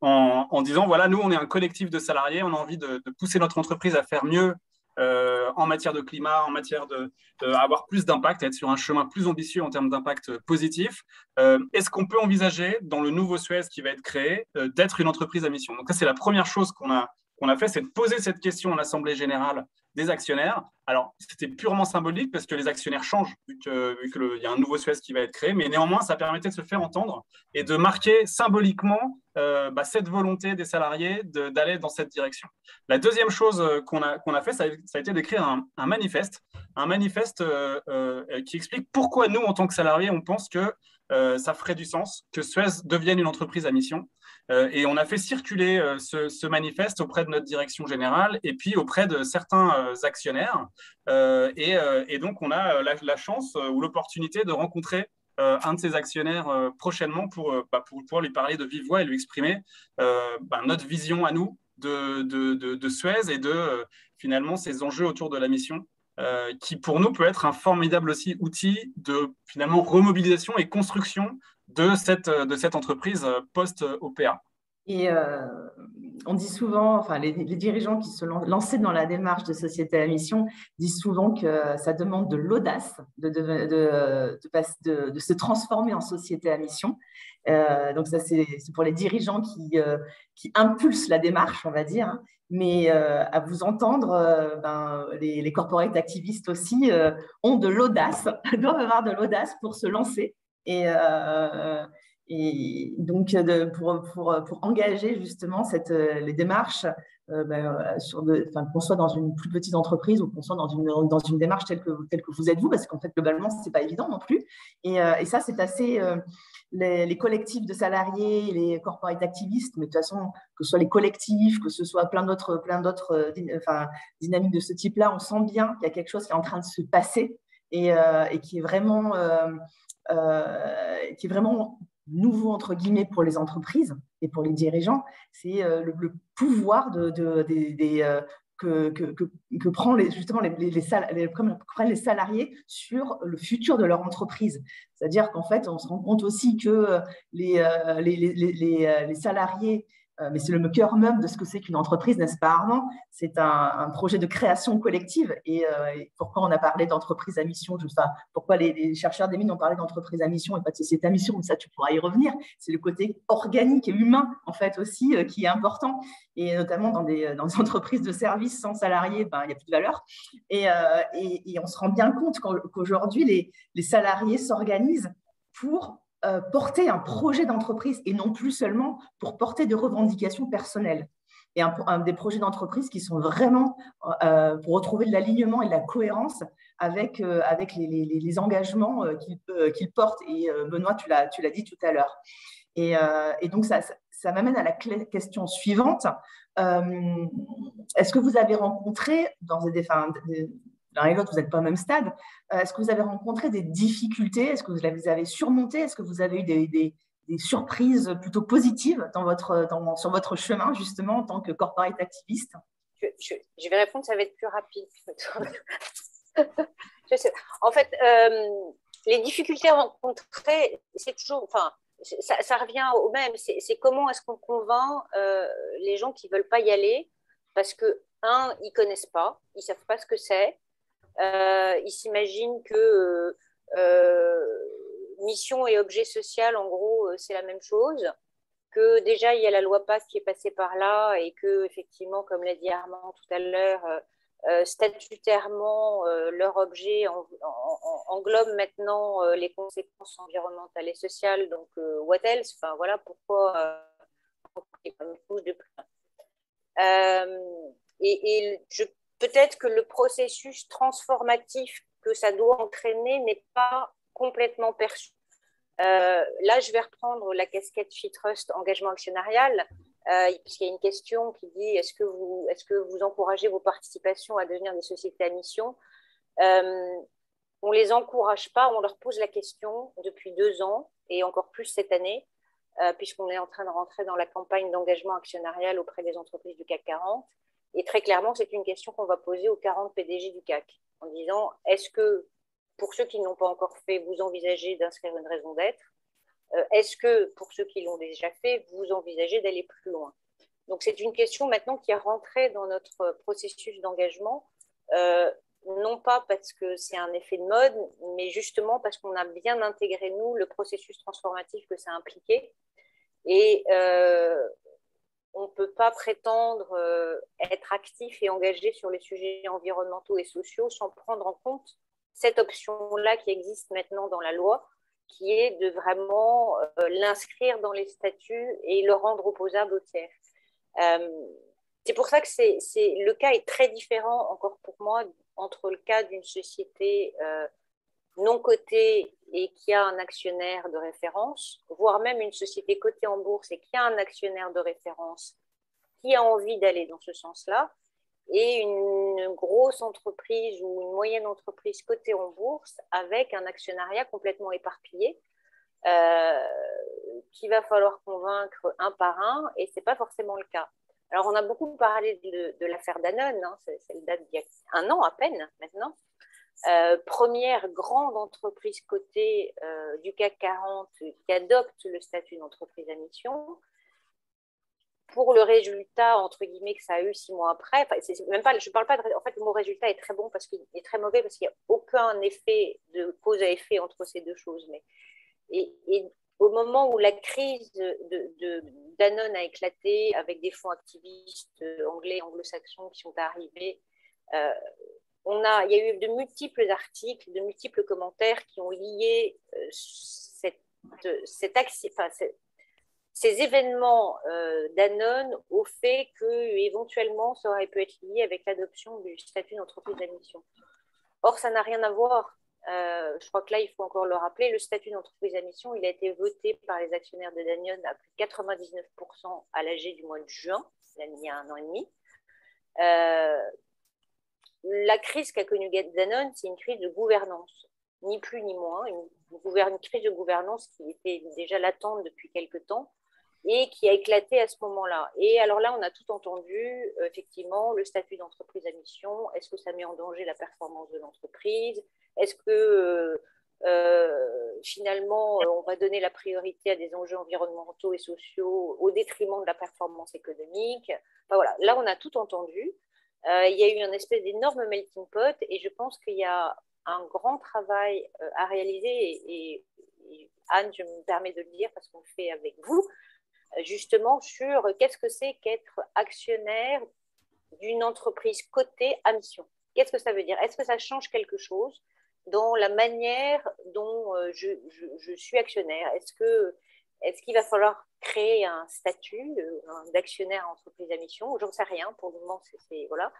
en disant, voilà, nous, on est un collectif de salariés, on a envie de pousser notre entreprise à faire mieux en matière de climat, en matière d'avoir plus d'impact, être sur un chemin plus ambitieux en termes d'impact positif. Est-ce qu'on peut envisager, dans le nouveau Suez qui va être créé, d'être une entreprise à mission? Donc ça, c'est la première chose qu'on a fait, c'est de poser cette question en Assemblée générale des actionnaires. Alors, c'était purement symbolique parce que les actionnaires changent vu qu'il y a un nouveau Suez qui va être créé, mais néanmoins, ça permettait de se faire entendre et de marquer symboliquement cette volonté des salariés d'aller dans cette direction. La deuxième chose qu'on a fait, ça a été d'écrire un manifeste qui explique pourquoi nous, en tant que salariés, on pense que ça ferait du sens que Suez devienne une entreprise à mission. Et on a fait circuler ce manifeste auprès de notre direction générale et puis auprès de certains actionnaires. Et donc, on a la chance ou l'opportunité de rencontrer un de ces actionnaires prochainement pour pouvoir lui parler de vive voix et lui exprimer notre vision à nous de Suez et de finalement ces enjeux autour de la mission. Qui pour nous peut être un formidable aussi outil de finalement remobilisation et construction de cette entreprise post-OPA. Et on dit souvent, enfin les dirigeants qui se lancent dans la démarche de société à mission disent souvent que ça demande de l'audace de se transformer en société à mission. Donc ça, c'est pour les dirigeants qui impulsent la démarche, on va dire. Mais à vous entendre, les corporate activistes aussi ont de l'audace, doivent avoir de l'audace pour se lancer. Et donc, pour engager justement les démarches, qu'on soit dans une plus petite entreprise ou qu'on soit dans une démarche telle que vous êtes vous, parce qu'en fait, globalement, ce n'est pas évident non plus. Et ça, c'est assez… les collectifs de salariés, les corporate activistes, mais de toute façon, que ce soit les collectifs, que ce soit plein d'autres dynamiques de ce type-là, on sent bien qu'il y a quelque chose qui est en train de se passer et qui est vraiment nouveau, entre guillemets, pour les entreprises et pour les dirigeants. C'est le pouvoir que prennent les salariés sur le futur de leur entreprise. C'est-à-dire qu'en fait, on se rend compte aussi que les salariés mais c'est le cœur même de ce que c'est qu'une entreprise, n'est-ce pas Armand? C'est un projet de création collective. Et pourquoi on a parlé d'entreprise à mission, pourquoi les chercheurs des mines ont parlé d'entreprise à mission et pas de société à mission, mais ça tu pourras y revenir. C'est le côté organique et humain en fait aussi qui est important. Et notamment dans des entreprises de services sans salariés, il n'y a plus de valeur. Et on se rend bien compte qu'aujourd'hui, les salariés s'organisent pour porter un projet d'entreprise et non plus seulement pour porter des revendications personnelles. Et des projets d'entreprise qui sont vraiment pour retrouver de l'alignement et de la cohérence avec les engagements qu'ils portent. Et Benoît, tu l'as dit tout à l'heure. Et donc, ça m'amène à la question suivante. Est-ce que vous avez rencontré, l'un et l'autre, vous n'êtes pas au même stade, est-ce que vous avez rencontré des difficultés? Est-ce que vous les avez surmontées? Est-ce que vous avez eu des surprises plutôt positives sur votre chemin, justement, en tant que corporate activiste? Je vais répondre, ça va être plus rapide. En fait, les difficultés rencontrées, c'est toujours... Enfin, ça revient au même. C'est comment est-ce qu'on convainc les gens qui ne veulent pas y aller parce que, ils ne connaissent pas, ils ne savent pas ce que c'est. Ils s'imaginent que mission et objet social, en gros, c'est la même chose. Que déjà, il y a la loi PACE qui est passée par là et que, effectivement, comme l'a dit Armand tout à l'heure, statutairement, leur objet englobe maintenant les conséquences environnementales et sociales. Donc, what else? Enfin, voilà pourquoi il y a une couche de plus. Peut-être que le processus transformatif que ça doit entraîner n'est pas complètement perçu. Là, je vais reprendre la casquette FITrust engagement actionnarial, puisqu'il y a une question qui dit est-ce que vous encouragez vos participations à devenir des sociétés à mission? On ne les encourage pas, on leur pose la question depuis 2 ans et encore plus cette année, puisqu'on est en train de rentrer dans la campagne d'engagement actionnarial auprès des entreprises du CAC 40. Et très clairement, c'est une question qu'on va poser aux 40 PDG du CAC en disant est-ce que, pour ceux qui ne l'ont pas encore fait, vous envisagez d'inscrire une raison d'être? Est-ce que, pour ceux qui l'ont déjà fait, vous envisagez d'aller plus loin? Donc, c'est une question maintenant qui est rentrée dans notre processus d'engagement, non pas parce que c'est un effet de mode, mais justement parce qu'on a bien intégré, nous, le processus transformatif que ça impliquait. Et on ne peut pas prétendre être actif et engagé sur les sujets environnementaux et sociaux sans prendre en compte cette option-là qui existe maintenant dans la loi, qui est de vraiment l'inscrire dans les statuts et le rendre opposable aux tiers. C'est pour ça que le cas est très différent, encore pour moi, entre le cas d'une société non cotée et qui a un actionnaire de référence, voire même une société cotée en bourse et qui a un actionnaire de référence qui a envie d'aller dans ce sens-là, et une grosse entreprise ou une moyenne entreprise cotée en bourse avec un actionnariat complètement éparpillé qu'il va falloir convaincre un par un, et ce n'est pas forcément le cas. Alors, on a beaucoup parlé de l'affaire Danone, hein, elle date d'il y a 1 an à peine maintenant. Première grande entreprise cotée du CAC 40 qui adopte le statut d'entreprise à mission. Pour le résultat, entre guillemets, que ça a eu 6 mois après, même pas, je parle pas en fait, le mot résultat est très bon parce qu'il est très mauvais parce qu'il n'y a aucun effet de cause à effet entre ces deux choses. Et au moment où la crise de Danone a éclaté avec des fonds activistes anglais, anglo-saxons qui sont arrivés, il y a eu de multiples articles, de multiples commentaires qui ont lié ces événements Danone au fait qu'éventuellement ça aurait pu être lié avec l'adoption du statut d'entreprise à mission. Or, ça n'a rien à voir. Je crois que là, il faut encore le rappeler, le statut d'entreprise à mission, il a été voté par les actionnaires de Danone à plus de 99% à l'AG du mois de juin, il y a 1 an et demi. La crise qu'a connue Danone, c'est une crise de gouvernance, ni plus ni moins, une crise de gouvernance qui était déjà latente depuis quelque temps et qui a éclaté à ce moment-là. Et alors là, on a tout entendu, effectivement, le statut d'entreprise à mission, est-ce que ça met en danger la performance de l'entreprise? Est-ce que finalement, on va donner la priorité à des enjeux environnementaux et sociaux au détriment de la performance économique. Enfin, voilà. Là, on a tout entendu. Il y a eu une espèce d'énorme melting pot et je pense qu'il y a un grand travail à réaliser et Anne, je me permets de le dire parce qu'on le fait avec vous, justement sur qu'est-ce que c'est qu'être actionnaire d'une entreprise cotée à mission. Qu'est-ce que ça veut dire? Est-ce que ça change quelque chose dans la manière dont je suis actionnaire? Est-ce qu'il va falloir créer un statut d'actionnaire à entreprise à mission? J'en sais rien, pour le moment, voilà.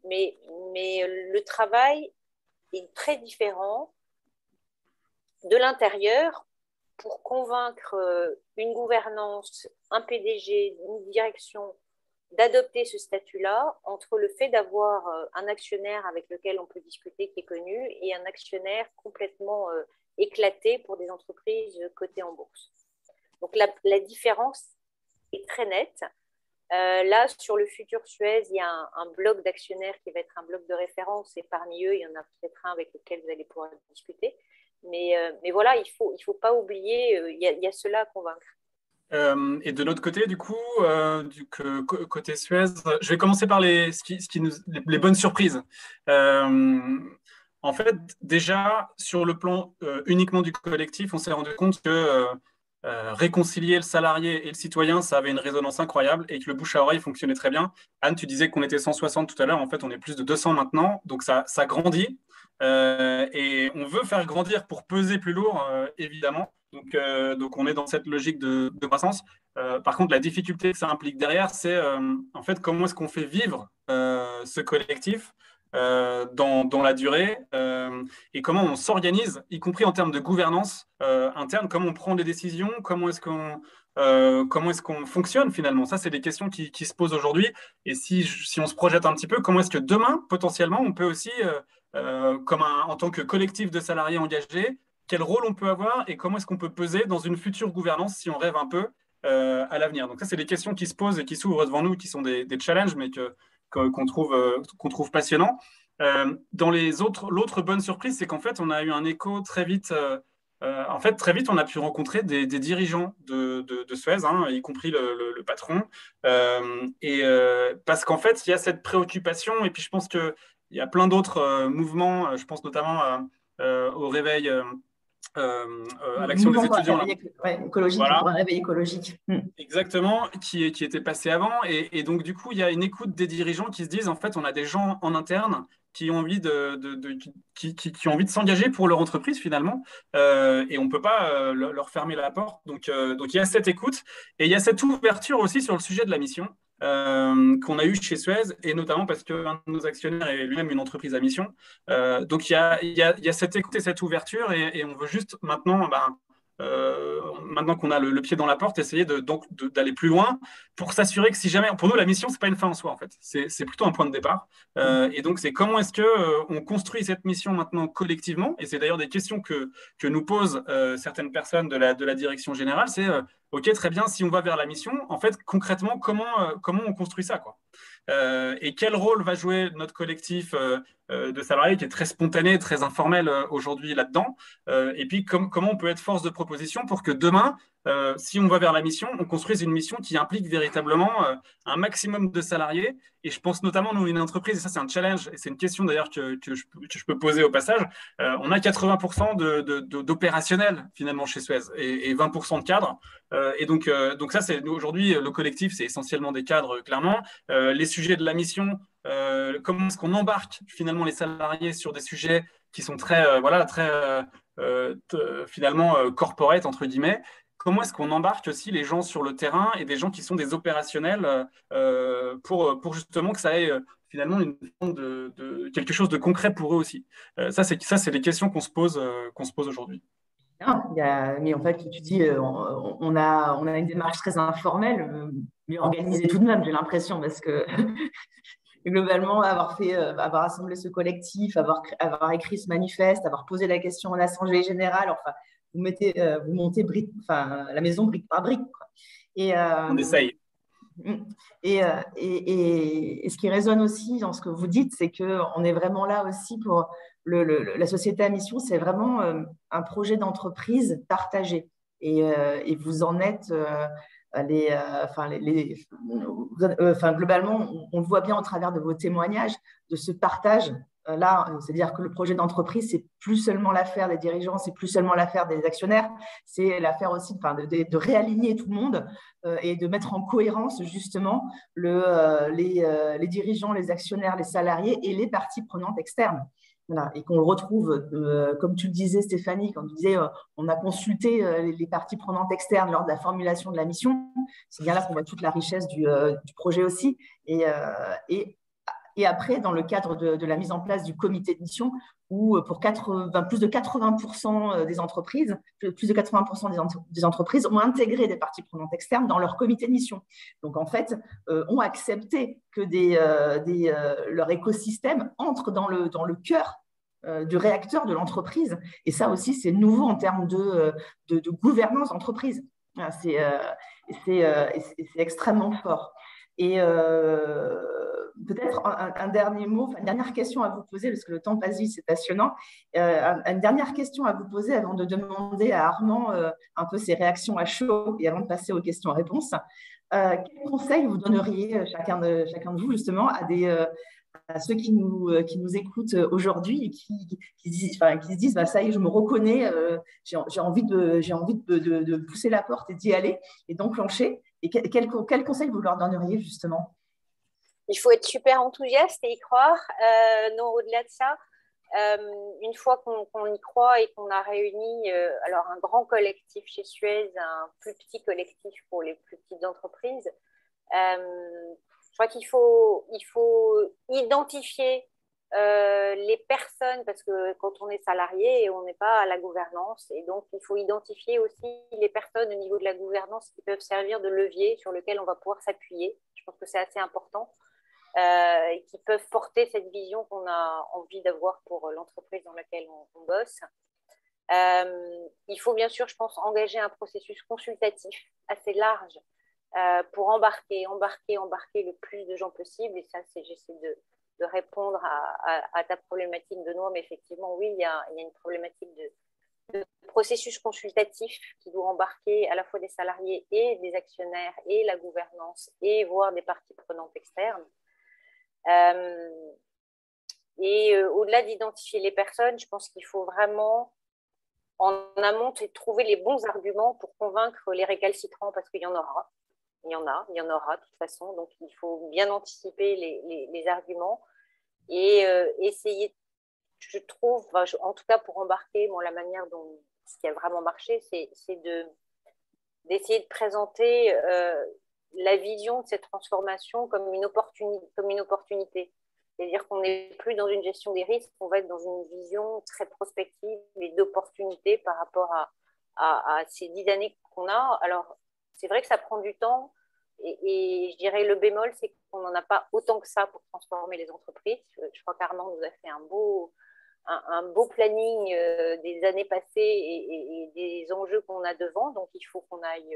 Mais le travail est très différent de l'intérieur pour convaincre une gouvernance, un PDG, une direction d'adopter ce statut-là entre le fait d'avoir un actionnaire avec lequel on peut discuter qui est connu et un actionnaire complètement éclaté pour des entreprises cotées en bourse. Donc la différence est très nette. Là, sur le futur Suez, il y a un bloc d'actionnaires qui va être un bloc de référence et parmi eux, il y en a peut-être un avec lequel vous allez pouvoir discuter. Mais voilà, il faut pas oublier, il y a cela à convaincre. Et de l'autre côté, du coup, côté Suez, je vais commencer par les bonnes surprises. En fait, déjà, sur le plan uniquement du collectif, on s'est rendu compte que réconcilier le salarié et le citoyen, ça avait une résonance incroyable et que le bouche à oreille fonctionnait très bien. Anne, tu disais qu'on était 160 tout à l'heure. En fait, on est plus de 200 maintenant. Donc, ça grandit. Et on veut faire grandir pour peser plus lourd, évidemment. Donc, on est dans cette logique de croissance. Par contre, la difficulté que ça implique derrière, c'est en fait comment est-ce qu'on fait vivre ce collectif dans la durée et comment on s'organise, y compris en termes de gouvernance interne, comment on prend des décisions, comment est-ce qu'on fonctionne finalement. Ça, c'est des questions qui se posent aujourd'hui. Et si on se projette un petit peu, comment est-ce que demain, potentiellement, on peut aussi, en tant que collectif de salariés engagés, quel rôle on peut avoir et comment est-ce qu'on peut peser dans une future gouvernance si on rêve un peu à l'avenir. Donc ça, c'est des questions qui se posent et qui s'ouvrent devant nous, qui sont des challenges, mais qu'on trouve passionnants. L'autre bonne surprise, c'est qu'en fait, on a eu un écho très vite. Très vite, on a pu rencontrer des dirigeants de Suez, y compris le patron. Parce qu'en fait, il y a cette préoccupation, et puis je pense qu'il y a plein d'autres mouvements, je pense notamment au réveil, à l'action des étudiants. Écologique, voilà. Pour un réveil écologique. Exactement, qui était passé avant. Et donc, du coup, il y a une écoute des dirigeants qui se disent, en fait, on a des gens en interne qui ont envie qui ont envie de s'engager pour leur entreprise, finalement. Et on ne peut pas leur fermer la porte. Donc, il y a cette écoute. Et il y a cette ouverture aussi sur le sujet de la mission. Qu'on a eu chez Suez, et notamment parce qu'un de nos actionnaires est lui-même une entreprise à mission. Donc, il y a cette écoute et cette ouverture, et on veut juste maintenant, maintenant qu'on a le pied dans la porte, essayer d'aller plus loin pour s'assurer que si jamais, pour nous, la mission, c'est pas une fin en soi, en fait. C'est plutôt un point de départ. Et donc, c'est comment est-ce qu'on construit cette mission maintenant collectivement, et c'est d'ailleurs des questions que nous posent certaines personnes de la direction générale, c'est OK, très bien, si on va vers la mission, en fait, concrètement, comment on construit ça, quoi. Et quel rôle va jouer notre collectif de salariés qui est très spontané, très informel aujourd'hui là-dedans, et puis comment on peut être force de proposition pour que demain, si on va vers la mission, on construise une mission qui implique véritablement un maximum de salariés. Et je pense notamment, nous, une entreprise, et ça c'est un challenge, et c'est une question d'ailleurs que je peux poser au passage, on a 80% d'opérationnels finalement chez Suez et 20% de cadres. Et donc ça, c'est aujourd'hui, le collectif, c'est essentiellement des cadres, clairement. Les sujets de la mission, comment est-ce qu'on embarque finalement les salariés sur des sujets qui sont très finalement corporate, entre guillemets. Comment est-ce qu'on embarque aussi les gens sur le terrain et des gens qui sont des opérationnels pour justement que ça ait finalement une forme de quelque chose de concret pour eux aussi. Ça, c'est des questions qu'on se pose aujourd'hui. Mais en fait, tu dis, on a une démarche très informelle, mais organisée tout de même, j'ai l'impression, parce que globalement, avoir assemblé ce collectif, avoir écrit ce manifeste, avoir posé la question en assemblée générale, enfin, vous montez la maison brique par brique, quoi. On essaye. Et ce qui résonne aussi dans ce que vous dites, c'est qu'on est vraiment là aussi pour la société à mission, c'est vraiment un projet d'entreprise partagé. Et vous en êtes globalement, on le voit bien au travers de vos témoignages, de ce partage. Là, c'est-à-dire que le projet d'entreprise, c'est plus seulement l'affaire des dirigeants, c'est plus seulement l'affaire des actionnaires, c'est l'affaire aussi de réaligner tout le monde et de mettre en cohérence justement les dirigeants, les actionnaires, les salariés et les parties prenantes externes. Voilà, et qu'on le retrouve, comme tu le disais Stéphanie, quand tu disais on a consulté les parties prenantes externes lors de la formulation de la mission, c'est bien là qu'on voit toute la richesse du projet aussi. Et après, dans le cadre de la mise en place du comité de mission, où pour plus de 80% des entreprises, des entreprises ont intégré des parties prenantes externes dans leur comité de mission. Donc, en fait, ont accepté que leur écosystème entre dans le cœur du réacteur de l'entreprise. Et ça aussi, c'est nouveau en termes de gouvernance d'entreprise. C'est extrêmement fort. Et peut-être un dernier mot, une dernière question à vous poser, parce que le temps passe vite, c'est passionnant. Une dernière question à vous poser avant de demander à Armand un peu ses réactions à chaud et avant de passer aux questions-réponses. Quel conseil vous donneriez chacun de vous justement à ceux qui nous écoutent aujourd'hui et qui se disent bah, ça y est, je me reconnais, j'ai envie de pousser la porte et d'y aller et d'enclencher. Et quel conseil vous leur donneriez justement? Il faut être super enthousiaste et y croire. Non, au-delà de ça, une fois qu'on y croit et qu'on a réuni alors un grand collectif chez Suez, un plus petit collectif pour les plus petites entreprises, je crois qu'il faut identifier les personnes, parce que quand on est salarié, on n'est pas à la gouvernance, et donc il faut identifier aussi les personnes au niveau de la gouvernance qui peuvent servir de levier sur lequel on va pouvoir s'appuyer. Je pense que c'est assez important. Et qui peuvent porter cette vision qu'on a envie d'avoir pour l'entreprise dans laquelle on bosse. Il faut bien sûr, je pense, engager un processus consultatif assez large pour embarquer le plus de gens possible. Et ça, j'essaie de répondre à ta problématique, Benoît, mais effectivement, oui, il y a une problématique de processus consultatif qui doit embarquer à la fois des salariés et des actionnaires et la gouvernance et voire des parties prenantes externes. Au-delà d'identifier les personnes, je pense qu'il faut vraiment en amont trouver les bons arguments pour convaincre les récalcitrants, parce qu'il y en aura. Il y en aura de toute façon. Donc, il faut bien anticiper les arguments et essayer, je trouve, en tout cas pour embarquer, la manière dont ce qui a vraiment marché, c'est d'essayer de présenter la vision de cette transformation comme une opportunité. C'est-à-dire qu'on n'est plus dans une gestion des risques, on va être dans une vision très prospective et d'opportunité par rapport à ces 10 années qu'on a. Alors, c'est vrai que ça prend du temps et je dirais le bémol, c'est qu'on n'en a pas autant que ça pour transformer les entreprises. Je crois qu'Armand nous a fait un beau planning des années passées et des enjeux qu'on a devant. Donc, il faut qu'on aille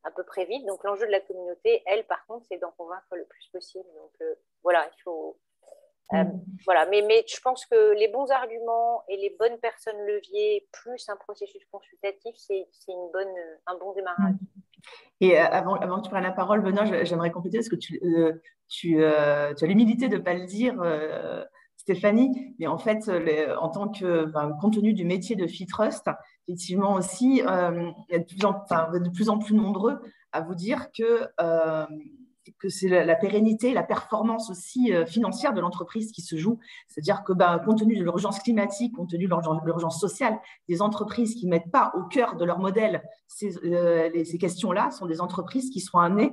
à peu près vite. Donc, l'enjeu de la communauté, elle, par contre, c'est d'en convaincre le plus possible. Donc, voilà, il faut... voilà. Mais je pense que les bons arguments et les bonnes personnes leviers, plus un processus consultatif, c'est un bon démarrage. Et avant que tu prennes la parole, Benoît, j'aimerais compléter parce que tu as l'humilité de ne pas le dire, Stéphanie, mais en fait, en tant que compte tenu du métier de FitTrust, effectivement aussi, il y a de plus en plus nombreux à vous dire que c'est la pérennité, la performance aussi financière de l'entreprise qui se joue. C'est-à-dire que compte tenu de l'urgence climatique, compte tenu de l'urgence sociale, des entreprises qui ne mettent pas au cœur de leur modèle ces questions-là sont des entreprises qui seront amenées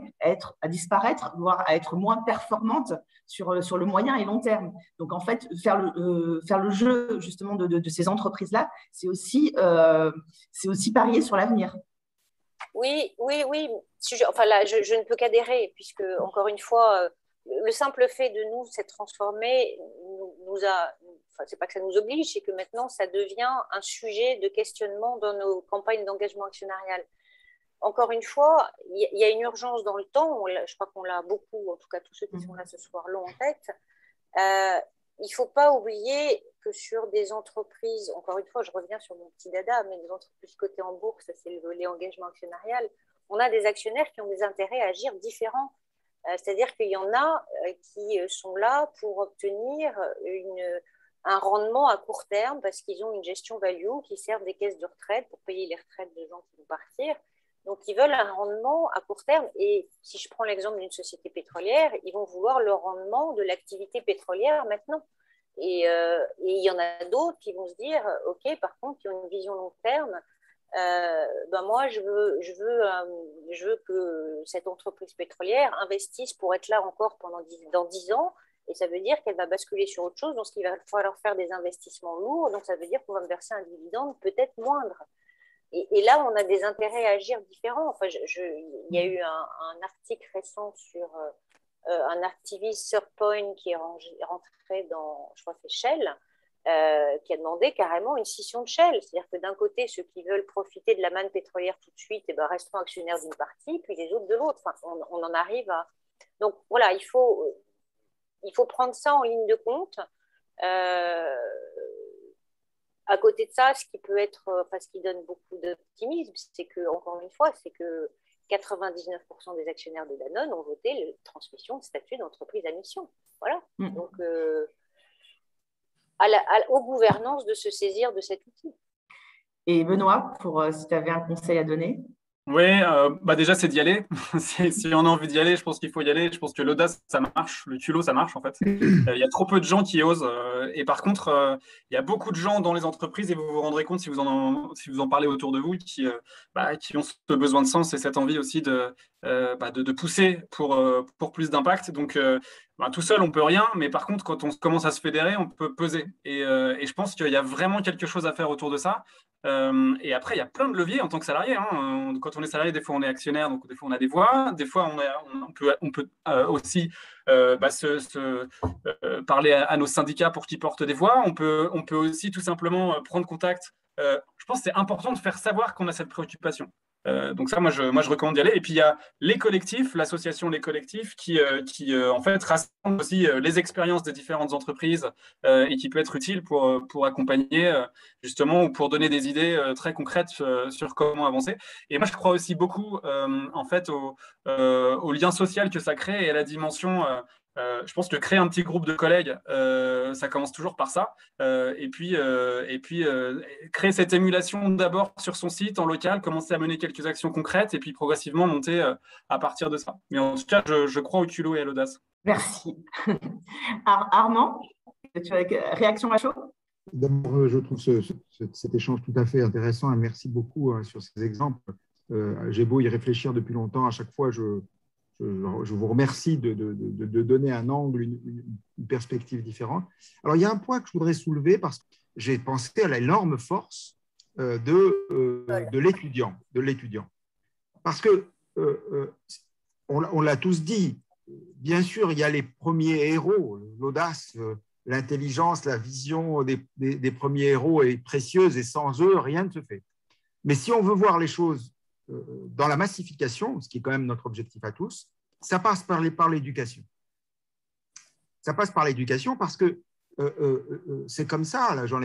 à disparaître, voire à être moins performantes sur le moyen et long terme. Donc, en fait, faire le jeu justement de ces entreprises-là, c'est aussi parier sur l'avenir. Oui. Enfin, là, je ne peux qu'adhérer, puisque, encore une fois, le simple fait de nous s'être transformés c'est pas que ça nous oblige, c'est que maintenant, ça devient un sujet de questionnement dans nos campagnes d'engagement actionnarial. encore une fois, il y a une urgence dans le temps. Je crois qu'on l'a beaucoup, en tout cas tous ceux qui sont là ce soir l'ont en tête. Il ne faut pas oublier que sur des entreprises, encore une fois, je reviens sur mon petit dada, mais des entreprises cotées en bourse, ça c'est le volet engagement actionnarial, on a des actionnaires qui ont des intérêts à agir différents. C'est-à-dire qu'il y en a qui sont là pour obtenir un rendement à court terme parce qu'ils ont une gestion value qui sert des caisses de retraite pour payer les retraites des gens qui vont partir. Donc, ils veulent un rendement à court terme. Et si je prends l'exemple d'une société pétrolière, ils vont vouloir le rendement de l'activité pétrolière maintenant. Et il y en a d'autres qui vont se dire, OK, par contre, qui ont une vision long terme, moi, je veux que cette entreprise pétrolière investisse pour être là encore dans 10 ans. Et ça veut dire qu'elle va basculer sur autre chose. Donc, il va falloir faire des investissements lourds. Donc, ça veut dire qu'on va me verser un dividende peut-être moindre. Et là, on a des intérêts à agir différents. Enfin, il y a eu un article récent sur un activiste SurPoint qui est rentré dans, je crois que c'est Shell, qui a demandé carrément une scission de Shell. C'est-à-dire que d'un côté, ceux qui veulent profiter de la manne pétrolière tout de suite resteront actionnaires d'une partie, puis les autres de l'autre. Enfin, on en arrive à... Donc voilà, il faut prendre ça en ligne de compte. À côté de ça, ce qui donne beaucoup d'optimisme, c'est que, encore une fois, c'est que 99% des actionnaires de Danone ont voté la transmission de statut d'entreprise à mission. Voilà. Donc, aux gouvernances de se saisir de cet outil. Et Benoît, si tu avais un conseil à donner? Oui, déjà, c'est d'y aller. Si on a envie d'y aller, je pense qu'il faut y aller. Je pense que l'audace, ça marche. Le culot, ça marche, en fait. Il y a trop peu de gens qui osent. Et par contre, il y a beaucoup de gens dans les entreprises, et vous vous rendrez compte si vous en parlez autour de vous, qui ont ce besoin de sens et cette envie aussi de pousser pour plus d'impact. Donc, tout seul, on peut rien. Mais par contre, quand on commence à se fédérer, on peut peser. Et je pense qu'il y a vraiment quelque chose à faire autour de ça. Et après, il y a plein de leviers en tant que salarié. Quand on est salarié, des fois, on est actionnaire, donc des fois, on a des voix. Des fois, on peut aussi parler à nos syndicats pour qu'ils portent des voix. On peut aussi tout simplement prendre contact. Je pense que c'est important de faire savoir qu'on a cette préoccupation. Donc ça, moi, je recommande d'y aller. Et puis, il y a les collectifs, l'association Les Collectifs, qui en fait, rassemble aussi les expériences des différentes entreprises et qui peut être utile pour accompagner, justement, ou pour donner des idées très concrètes sur comment avancer. Et moi, je crois aussi beaucoup, en fait, au lien social que ça crée et à la dimension... je pense que créer un petit groupe de collègues, ça commence toujours par ça. Et puis créer cette émulation d'abord sur son site, en local, commencer à mener quelques actions concrètes et puis progressivement monter à partir de ça. Mais en tout cas, je crois au culot et à l'audace. Merci. Armand, tu as une réaction à chaud? D'abord, je trouve cet échange tout à fait intéressant et merci beaucoup sur ces exemples. J'ai beau y réfléchir depuis longtemps, à chaque fois, je vous remercie de donner un angle, une perspective différente. Alors, il y a un point que je voudrais soulever parce que j'ai pensé à l'énorme force de l'étudiant. Parce que, on l'a tous dit, bien sûr, il y a les premiers héros, l'audace, l'intelligence, la vision des premiers héros est précieuse et sans eux, rien ne se fait. Mais si on veut voir les choses dans la massification, ce qui est quand même notre objectif à tous, ça passe par l'éducation. Ça passe par l'éducation parce que c'est comme ça, là, j'en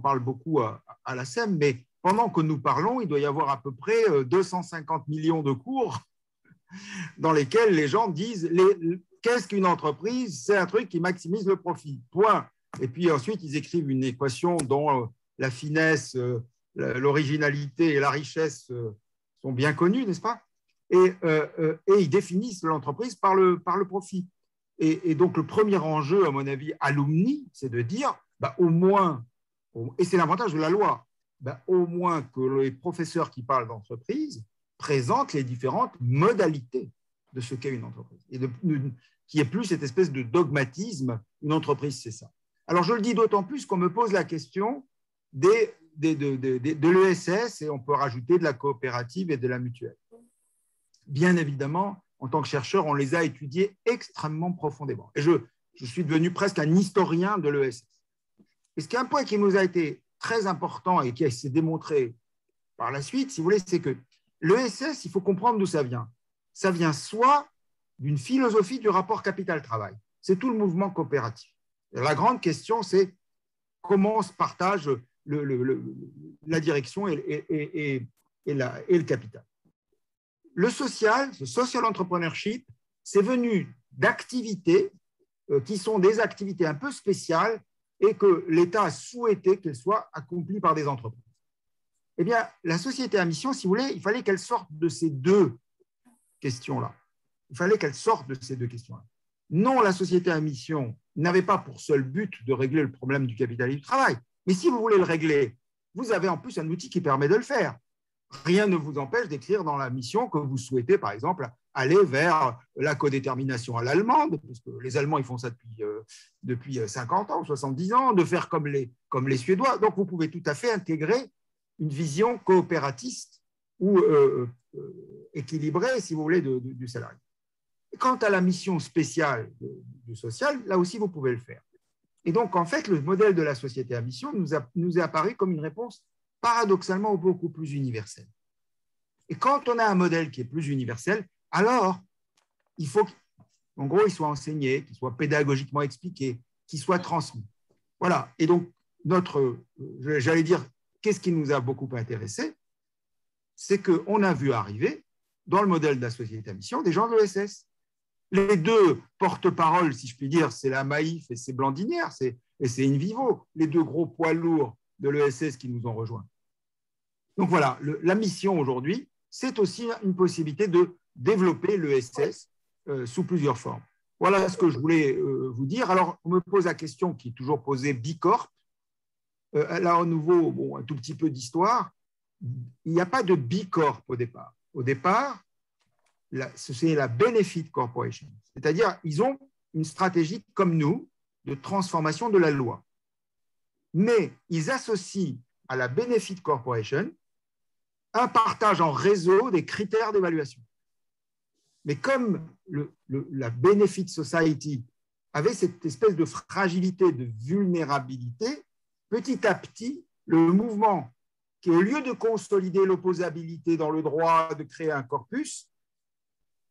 parle beaucoup à la SEM, mais pendant que nous parlons, il doit y avoir à peu près 250 millions de cours dans lesquels les gens disent qu'est-ce qu'une entreprise? C'est un truc qui maximise le profit, point. Et puis ensuite, ils écrivent une équation dont la finesse, l'originalité et la richesse sont bien connus, n'est-ce pas? Et ils définissent l'entreprise par le profit. Et donc, le premier enjeu, à mon avis, alumni, c'est de dire, au moins, et c'est l'avantage de la loi, au moins que les professeurs qui parlent d'entreprise présentent les différentes modalités de ce qu'est une entreprise. Et qu'il n'y ait plus cette espèce de dogmatisme, une entreprise, c'est ça. Alors, je le dis d'autant plus qu'on me pose la question de l'ESS et on peut rajouter de la coopérative et de la mutuelle. Bien évidemment, en tant que chercheur, on les a étudiés extrêmement profondément. Et je suis devenu presque un historien de l'ESS. Et ce qui est un point qui nous a été très important et qui s'est démontré par la suite, si vous voulez, c'est que l'ESS, il faut comprendre d'où ça vient. Ça vient soit d'une philosophie du rapport capital-travail. C'est tout le mouvement coopératif. La grande question, c'est comment on se partage la direction et le capital. Le social, ce social entrepreneurship, c'est venu d'activités qui sont des activités un peu spéciales et que l'État a souhaité qu'elles soient accomplies par des entreprises. Eh bien, la société à mission, si vous voulez, il fallait qu'elle sorte de ces deux questions-là. Il fallait qu'elle sorte de ces deux questions-là. Non, la société à mission n'avait pas pour seul but de régler le problème du capital et du travail. Mais si vous voulez le régler, vous avez en plus un outil qui permet de le faire. Rien ne vous empêche d'écrire dans la mission que vous souhaitez, par exemple, aller vers la codétermination à l'allemande, parce que les Allemands ils font ça depuis 50 ans ou 70 ans, de faire comme les Suédois. Donc, vous pouvez tout à fait intégrer une vision coopératiste ou équilibrée, si vous voulez, du salarié. Quant à la mission spéciale du social, là aussi, vous pouvez le faire. Et donc, en fait, le modèle de la société à mission nous est apparu comme une réponse paradoxalement beaucoup plus universelle. Et quand on a un modèle qui est plus universel, alors il faut qu'en gros, il soit enseigné, qu'il soit pédagogiquement expliqué, qu'il soit transmis. Voilà. Et donc, j'allais dire, qu'est-ce qui nous a beaucoup intéressé? C'est qu'on a vu arriver, dans le modèle de la société à mission, des gens de l'ESS. Les deux porte-parole, si je puis dire, c'est la Maïf et c'est Blandinière, et c'est InVivo, les deux gros poids lourds de l'ESS qui nous ont rejoints. Donc voilà, la mission aujourd'hui, c'est aussi une possibilité de développer l'ESS sous plusieurs formes. Voilà ce que je voulais vous dire. Alors, on me pose la question qui est toujours posée, Bicorp. Là, à nouveau, bon, un tout petit peu d'histoire. Il n'y a pas de Bicorp au départ. Au départ, c'est la Benefit Corporation. C'est-à-dire, ils ont une stratégie comme nous de transformation de la loi. Mais ils associent à la Benefit Corporation un partage en réseau des critères d'évaluation. Mais comme la Benefit Society avait cette espèce de fragilité, de vulnérabilité, petit à petit, le mouvement qui, au lieu de consolider l'opposabilité dans le droit, de créer un corpus,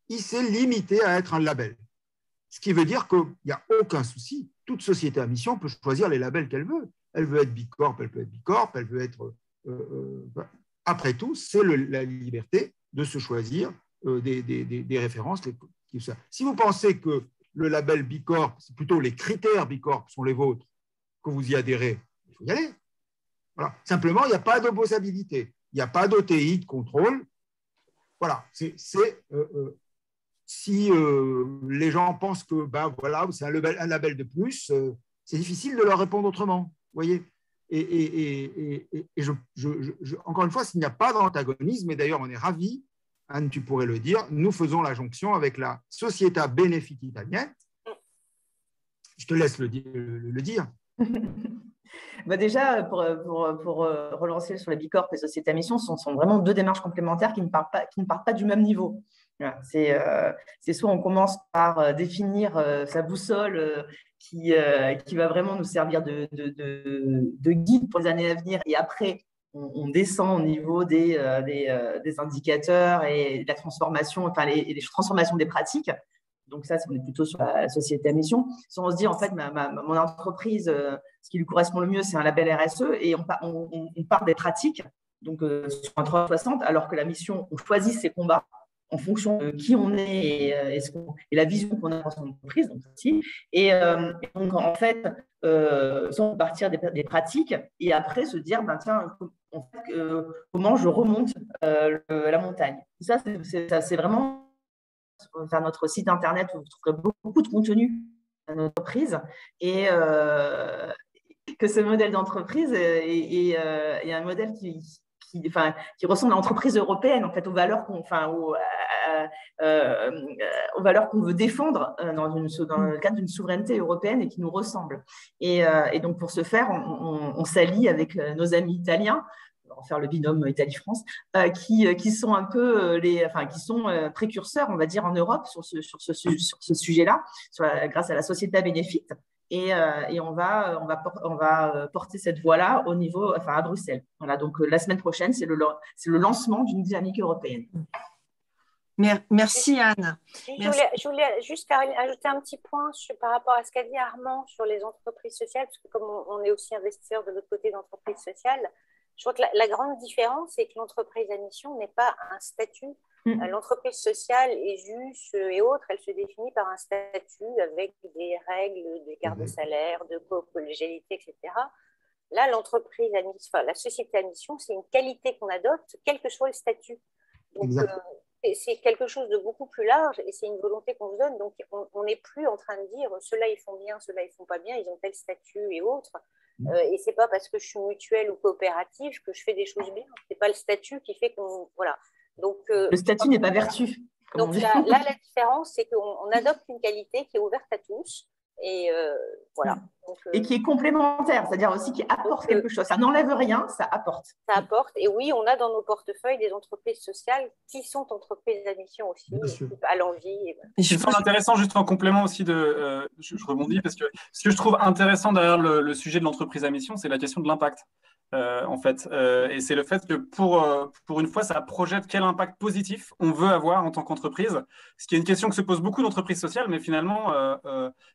il s'est limité à être un label. Ce qui veut dire qu'il n'y a aucun souci. Toute société à mission peut choisir les labels qu'elle veut. Elle veut être Bicorp, elle peut être Bicorp, elle veut être… après tout, c'est la liberté de se choisir des références. Si vous pensez que le label Bicorp, c'est plutôt les critères Bicorp sont les vôtres, que vous y adhérez, il faut y aller. Voilà. Simplement, il n'y a pas d'opposabilité, il n'y a pas d'OTI de contrôle. Voilà, si les gens pensent que voilà, c'est un label de plus, c'est difficile de leur répondre autrement. Vous voyez, encore une fois, s'il n'y a pas d'antagonisme, et d'ailleurs on est ravis, Anne, tu pourrais le dire, nous faisons la jonction avec la Società Benefit italienne. Je te laisse le dire. Déjà, pour relancer sur les Bicorp et Société à mission, sont vraiment deux démarches complémentaires qui ne partent pas du même niveau. Voilà, c'est soit on commence par définir sa boussole qui va vraiment nous servir de guide pour les années à venir, et après on descend au niveau des indicateurs et de la transformation, enfin les transformations des pratiques. Donc ça, on est plutôt sur la société à mission. Soit on se dit, en fait, mon entreprise, ce qui lui correspond le mieux, c'est un label RSE, et on part des pratiques, donc sur un 360, alors que la mission, on choisit ses combats en fonction de qui on est et la vision qu'on a dans son entreprise. Donc, aussi. Et donc, en fait, sans partir des pratiques et après se dire, tiens, en fait, comment je remonte la montagne. Ça, c'est vraiment… Vers notre site internet où vous trouverez beaucoup de contenu à notre entreprise, et que ce modèle d'entreprise est un modèle qui ressemble à l'entreprise européenne, en fait, aux valeurs aux valeurs qu'on veut défendre dans le cadre d'une souveraineté européenne et qui nous ressemble. Et donc, pour ce faire, on s'allie avec nos amis italiens, on va faire le binôme Italie-France, qui sont un peu qui sont précurseurs, on va dire, en Europe sur ce sujet-là, grâce à la Società Benefit, et on va porter cette voie-là au niveau, enfin à Bruxelles. Voilà, donc la semaine prochaine, c'est le lancement d'une dynamique européenne. Merci Anne. Je voulais juste, Caroline, ajouter un petit point par rapport à ce qu'a dit Armand sur les entreprises sociales, parce que comme on est aussi investisseur de l'autre côté d'entreprises sociales, je crois que la grande différence, c'est que l'entreprise à mission n'est pas un statut. L'entreprise sociale et JUS et autres, elle se définit par un statut avec des règles d'écart de salaire, de co-collégialité, etc. Là, l'entreprise à mission, la société à mission, c'est une qualité qu'on adopte, quel que soit le statut. Donc, c'est quelque chose de beaucoup plus large et c'est une volonté qu'on se donne. Donc, on n'est plus en train de dire ceux-là, ils font bien, ceux-là, ils font pas bien, ils ont tel statut et autres. Et c'est pas parce que je suis mutuelle ou coopérative que je fais des choses bien. C'est pas le statut qui fait qu'on… Voilà. Donc, le statut n'est pas vertu. Donc là, la différence, c'est qu'on adopte une qualité qui est ouverte à tous. Et voilà. Donc, et qui est complémentaire, c'est-à-dire aussi qui apporte quelque chose. Ça n'enlève rien, ça apporte. Ça apporte. Et oui, on a dans nos portefeuilles des entreprises sociales qui sont entreprises à mission aussi, à l'envie. Ce qui me semble intéressant, juste en complément aussi je rebondis, parce que ce que je trouve intéressant derrière le sujet de l'entreprise à mission, c'est la question de l'impact. En fait, et c'est le fait que pour une fois, ça projette quel impact positif on veut avoir en tant qu'entreprise, ce qui est une question que se posent beaucoup d'entreprises sociales, mais finalement,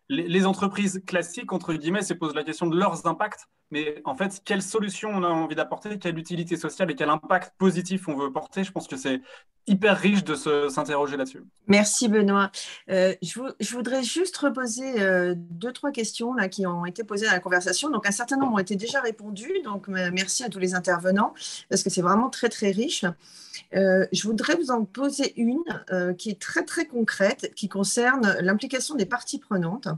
les entreprises classiques, entre guillemets, se posent la question de leurs impacts, mais en fait, quelle solution on a envie d'apporter, quelle utilité sociale et quel impact positif on veut porter. Je pense que c'est hyper riche de s'interroger là-dessus. Merci Benoît. Je voudrais juste reposer 2-3 questions là, qui ont été posées dans la conversation. Donc un certain nombre ont été déjà répondues. Donc merci à tous les intervenants parce que c'est vraiment très très riche. Je voudrais vous en poser une qui est très très concrète, qui concerne l'implication des parties prenantes.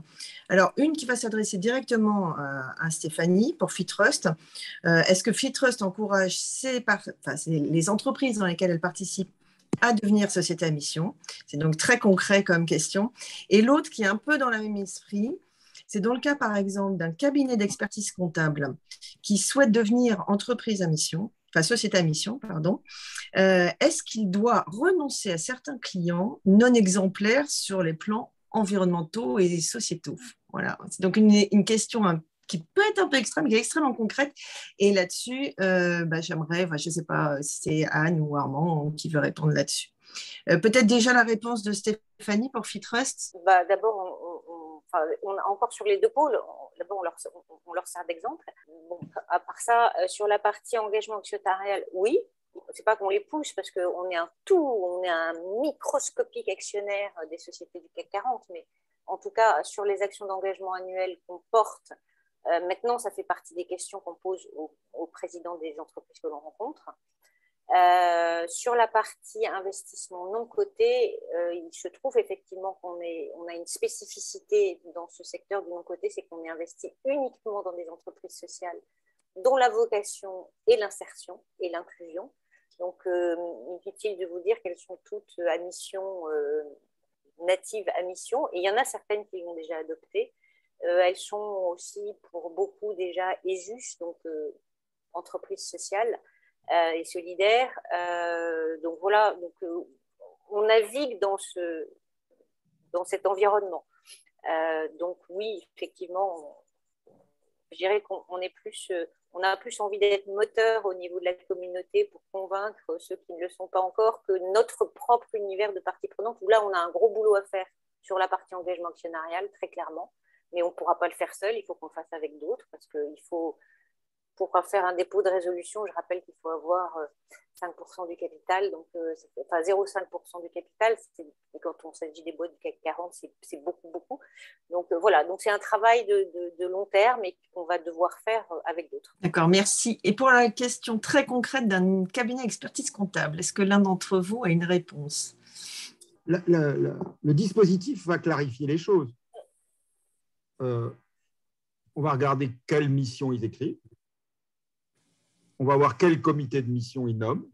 Alors une qui va s'adresser directement à Stéphanie pour FitTrust. Est-ce que FitTrust encourage les entreprises dans lesquelles elle participe à devenir société à mission? C'est donc très concret comme question. Et l'autre qui est un peu dans le même esprit, c'est dans le cas par exemple d'un cabinet d'expertise comptable qui souhaite devenir entreprise à mission, enfin société à mission, pardon. Est-ce qu'il doit renoncer à certains clients non exemplaires sur les plans environnementaux et sociétaux? Voilà. C'est donc une question qui peut être un peu extrême, qui est extrêmement concrète. Et là-dessus, j'aimerais, je ne sais pas si c'est Anne ou Armand qui veut répondre là-dessus. Peut-être déjà la réponse de Stéphanie pour FitTrust. D'abord, on a encore sur les deux pôles, d'abord on leur sert d'exemple. Bon, à part ça, sur la partie engagement actionnarial, oui. C'est pas qu'on les pousse parce qu'on est on est un microscopique actionnaire des sociétés du CAC 40, mais en tout cas, sur les actions d'engagement annuelles qu'on porte, maintenant, ça fait partie des questions qu'on pose aux présidents des entreprises que l'on rencontre. Sur la partie investissement non coté, il se trouve effectivement qu'on a une spécificité dans ce secteur du non coté, c'est qu'on est investi uniquement dans des entreprises sociales dont la vocation est l'insertion et l'inclusion. Donc, inutile de vous dire qu'elles sont toutes à mission, natives à mission, et il y en a certaines qui l'ont déjà adoptées. Elles sont aussi pour beaucoup déjà ESUS, donc entreprises sociales et solidaires. Donc voilà, on navigue dans cet environnement. Donc oui, effectivement, je dirais qu'on est on a plus envie d'être moteur au niveau de la communauté pour convaincre ceux qui ne le sont pas encore que notre propre univers de parties prenantes, où là on a un gros boulot à faire sur la partie engagement actionnarial, très clairement. Mais on ne pourra pas le faire seul, il faut qu'on le fasse avec d'autres, parce qu'il faut, pour faire un dépôt de résolution, je rappelle qu'il faut avoir 5% du capital, donc 0,5% du capital, quand on s'agit des boîtes du CAC 40, c'est beaucoup, beaucoup. Donc voilà, donc c'est un travail de long terme et qu'on va devoir faire avec d'autres. D'accord, merci. Et pour la question très concrète d'un cabinet d'expertise comptable, est-ce que l'un d'entre vous a une réponse? Le dispositif va clarifier les choses. On va regarder quelle mission ils écrivent. On va voir quel comité de mission ils nomment.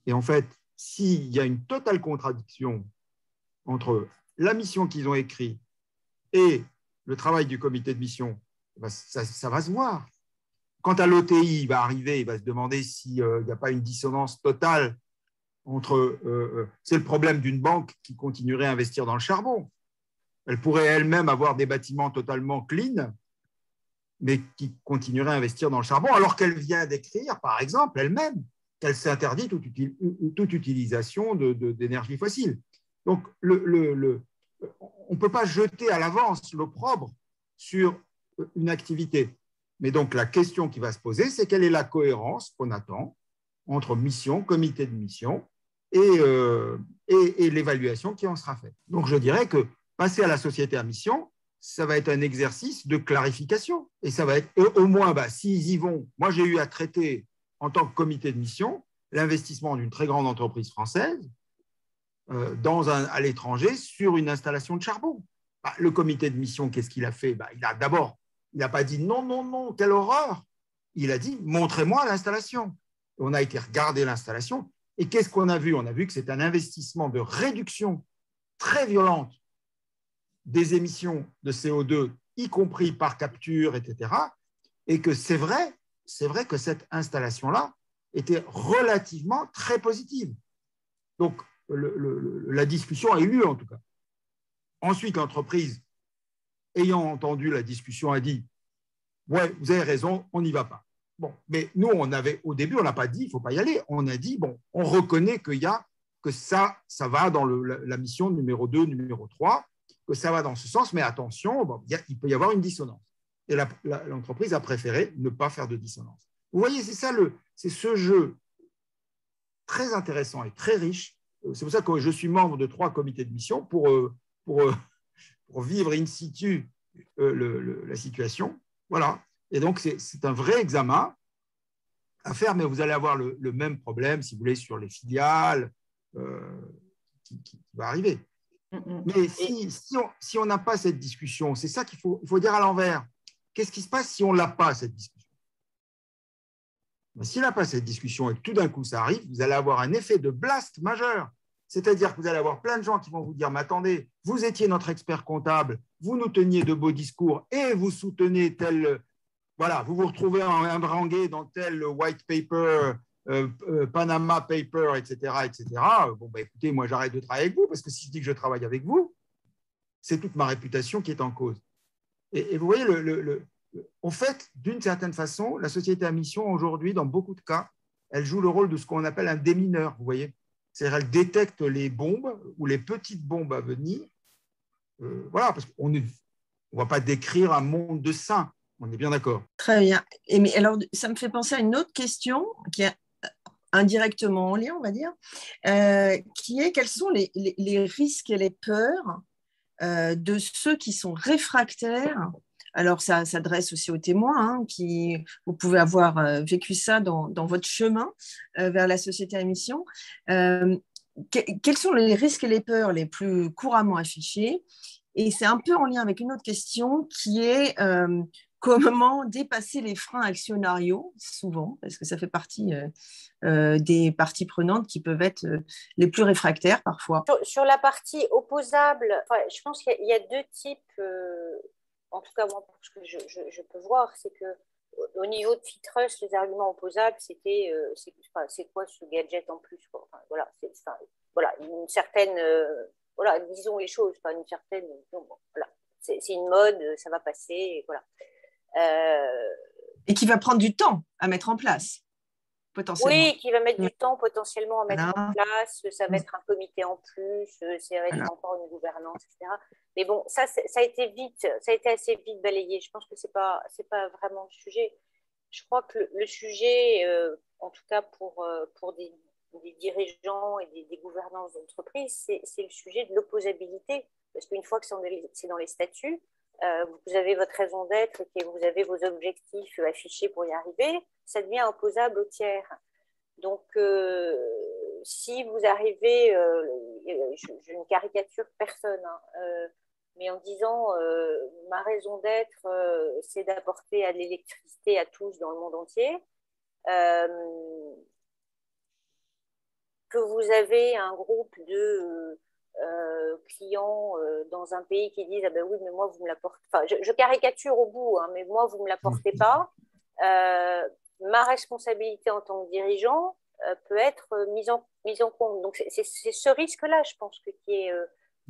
Et en fait, s'il y a une totale contradiction entre la mission qu'ils ont écrite et le travail du comité de mission, ça va se voir. Quant à l'OTI, il va arriver, il va se demander s'il n'y a pas une dissonance totale entre… c'est le problème d'une banque qui continuerait à investir dans le charbon. Elle pourrait elle-même avoir des bâtiments totalement clean, mais qui continuerait à investir dans le charbon, alors qu'elle vient d'écrire, par exemple, elle-même, qu'elle s'interdit toute utilisation d'énergie fossile. Donc, on ne peut pas jeter à l'avance l'opprobre sur une activité. Mais donc, la question qui va se poser, c'est quelle est la cohérence qu'on attend entre mission, comité de mission et l'évaluation qui en sera faite. Donc, je dirais que passer à la société à mission, ça va être un exercice de clarification. Et ça va être, au moins, s'ils y vont, moi j'ai eu à traiter en tant que comité de mission l'investissement d'une très grande entreprise française à l'étranger sur une installation de charbon. Le comité de mission, qu'est-ce qu'il a fait? Il n'a pas dit non, non, non, quelle horreur. Il a dit montrez-moi l'installation. On a été regarder l'installation. Et qu'est-ce qu'on a vu? On a vu que c'est un investissement de réduction très violente des émissions de CO2, y compris par capture, etc. Et que c'est vrai que cette installation-là était relativement très positive. Donc, la discussion a eu lieu, en tout cas. Ensuite, l'entreprise, ayant entendu la discussion, a dit « Ouais, vous avez raison, on n'y va pas. » Bon, mais nous, au début, on n'a pas dit « il ne faut pas y aller ». On a dit « bon, on reconnaît que ça va dans la mission numéro 2, numéro 3, que ça va dans ce sens, mais attention, il peut y avoir une dissonance. » Et l'entreprise a préféré ne pas faire de dissonance. Vous voyez, c'est ce jeu très intéressant et très riche. C'est pour ça que je suis membre de 3 comités de mission pour vivre in situ la situation. Voilà. Et donc, c'est un vrai examen à faire, mais vous allez avoir le même problème, si vous voulez, sur les filiales qui va arriver. Mais si on n'a pas cette discussion, c'est ça il faut dire à l'envers. Qu'est-ce qui se passe si on n'a pas cette discussion? S'il n'a pas cette discussion et que tout d'un coup ça arrive, vous allez avoir un effet de blast majeur. C'est-à-dire que vous allez avoir plein de gens qui vont vous dire « Mais attendez, vous étiez notre expert comptable, vous nous teniez de beaux discours et vous soutenez tel… Voilà, vous vous retrouvez imbrangué dans tel white paper, Panama paper, etc. etc. Bon, écoutez, moi j'arrête de travailler avec vous parce que si je dis que je travaille avec vous, c'est toute ma réputation qui est en cause. » Et vous voyez, en fait, d'une certaine façon, la société à mission, aujourd'hui, dans beaucoup de cas, elle joue le rôle de ce qu'on appelle un démineur, vous voyez. C'est-à-dire qu'elle détecte les bombes ou les petites bombes à venir. Voilà, parce qu'on ne va pas décrire un monde de saints, on est bien d'accord. Très bien. Mais alors, ça me fait penser à une autre question qui est indirectement en lien, on va dire, qui est quels sont les risques et les peurs de ceux qui sont réfractaires. Alors, ça s'adresse aussi aux témoins, vous pouvez avoir vécu ça dans votre chemin vers la société à mission. Quels sont les risques et les peurs les plus couramment affichés? Et c'est un peu en lien avec une autre question qui est comment dépasser les freins actionnariaux, souvent, parce que ça fait partie des parties prenantes qui peuvent être les plus réfractaires parfois. Sur la partie opposable, je pense qu'il y a 2 types, en tout cas moi, ce que je peux voir, c'est que au niveau de Fitrust, les arguments opposables, c'était c'est quoi ce gadget en plus, quoi. Voilà, une certaine, voilà, disons les choses, pas une certaine, voilà, c'est une mode, ça va passer, et voilà. Et qui va prendre du temps à mettre en place, potentiellement. Oui, qui va mettre du temps potentiellement à mettre en place, ça va être un comité en plus, ça va être encore une gouvernance, etc. Mais bon, ça a été assez vite balayé. Je pense que c'est pas vraiment le sujet. Je crois que le sujet, en tout cas pour des dirigeants et des gouvernances d'entreprise, c'est le sujet de l'opposabilité. Parce qu'une fois que c'est dans les statuts, vous avez votre raison d'être et vous avez vos objectifs affichés pour y arriver, ça devient opposable au tiers. Donc, si vous arrivez, je ne caricature personne, mais en disant ma raison d'être, c'est d'apporter de l'électricité à tous dans le monde entier, que vous avez un groupe de clients dans un pays qui disent ah ben oui mais moi vous me l'apportez, enfin je caricature au bout, mais moi vous me l'apportez pas, ma responsabilité en tant que dirigeant peut être mise en compte. Donc c'est ce risque là, je pense, qui est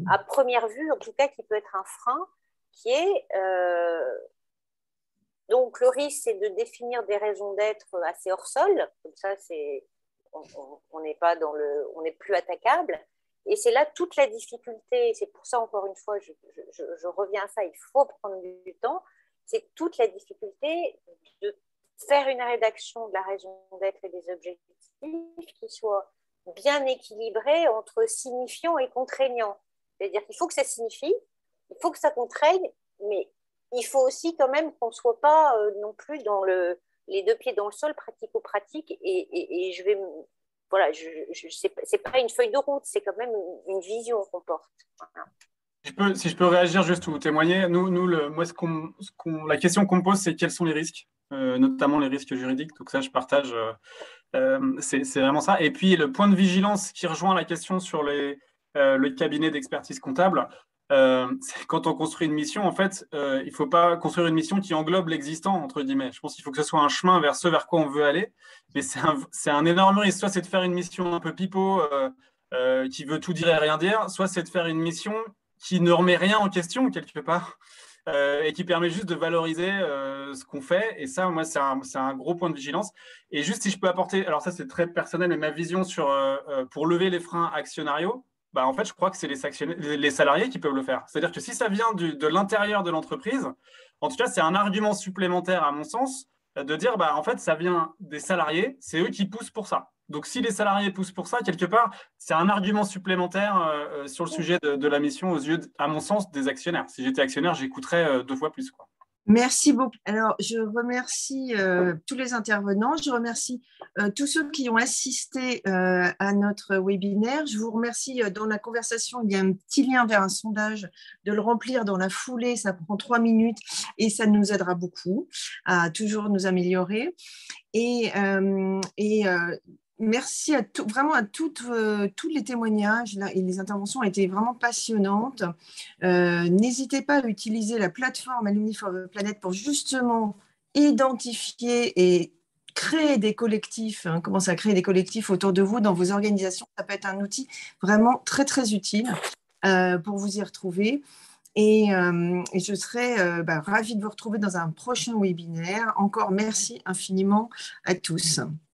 à première vue, en tout cas, qui peut être un frein, qui est donc le risque, c'est de définir des raisons d'être assez hors sol, comme ça, on n'est pas on n'est plus attaquable. Et c'est là toute la difficulté. C'est pour ça, encore une fois, je reviens à ça. Il faut prendre du temps. C'est toute la difficulté de faire une rédaction de la raison d'être et des objectifs qui soit bien équilibrée entre signifiant et contraignant. C'est-à-dire qu'il faut que ça signifie, il faut que ça contraigne, mais il faut aussi quand même qu'on ne soit pas non plus dans les deux pieds dans le sol, pratico-pratique. Et je vais... Voilà, c'est pas une feuille de route, c'est quand même une vision qu'on porte. Voilà. Si je peux réagir juste ou témoigner, moi, la question qu'on me pose, c'est quels sont les risques, notamment les risques juridiques. Donc ça, je partage, c'est vraiment ça. Et puis, le point de vigilance qui rejoint la question sur le cabinet d'expertise comptable, quand on construit une mission, en fait, il ne faut pas construire une mission qui englobe l'existant, entre guillemets. Je pense qu'il faut que ce soit un chemin vers ce vers quoi on veut aller. Mais c'est un énorme risque. Soit c'est de faire une mission un peu pipeau, qui veut tout dire et rien dire, soit c'est de faire une mission qui ne remet rien en question, quelque part, et qui permet juste de valoriser ce qu'on fait. Et ça, moi, c'est un gros point de vigilance. Et juste si je peux apporter, alors ça, c'est très personnel, mais ma vision pour lever les freins actionnariaux, bah, en fait, je crois que c'est les salariés qui peuvent le faire. C'est-à-dire que si ça vient de l'intérieur de l'entreprise, en tout cas, c'est un argument supplémentaire, à mon sens, de dire, bah, en fait, ça vient des salariés, c'est eux qui poussent pour ça. Donc, si les salariés poussent pour ça, quelque part, c'est un argument supplémentaire sur le sujet de la mission aux yeux, à mon sens, des actionnaires. Si j'étais actionnaire, j'écouterais 2 fois plus, quoi. Merci beaucoup. Alors, je remercie tous les intervenants. Je remercie tous ceux qui ont assisté à notre webinaire. Je vous remercie. Dans la conversation, il y a un petit lien vers un sondage, de le remplir dans la foulée. Ça prend 3 minutes et ça nous aidera beaucoup à toujours nous améliorer. Merci vraiment à tous les témoignages là, et les interventions ont été vraiment passionnantes. N'hésitez pas à utiliser la plateforme Alumni for the Planet pour justement identifier et créer des collectifs, commencer à créer des collectifs autour de vous dans vos organisations. Ça peut être un outil vraiment très, très utile pour vous y retrouver. Et je serai ravie de vous retrouver dans un prochain webinaire. Encore merci infiniment à tous.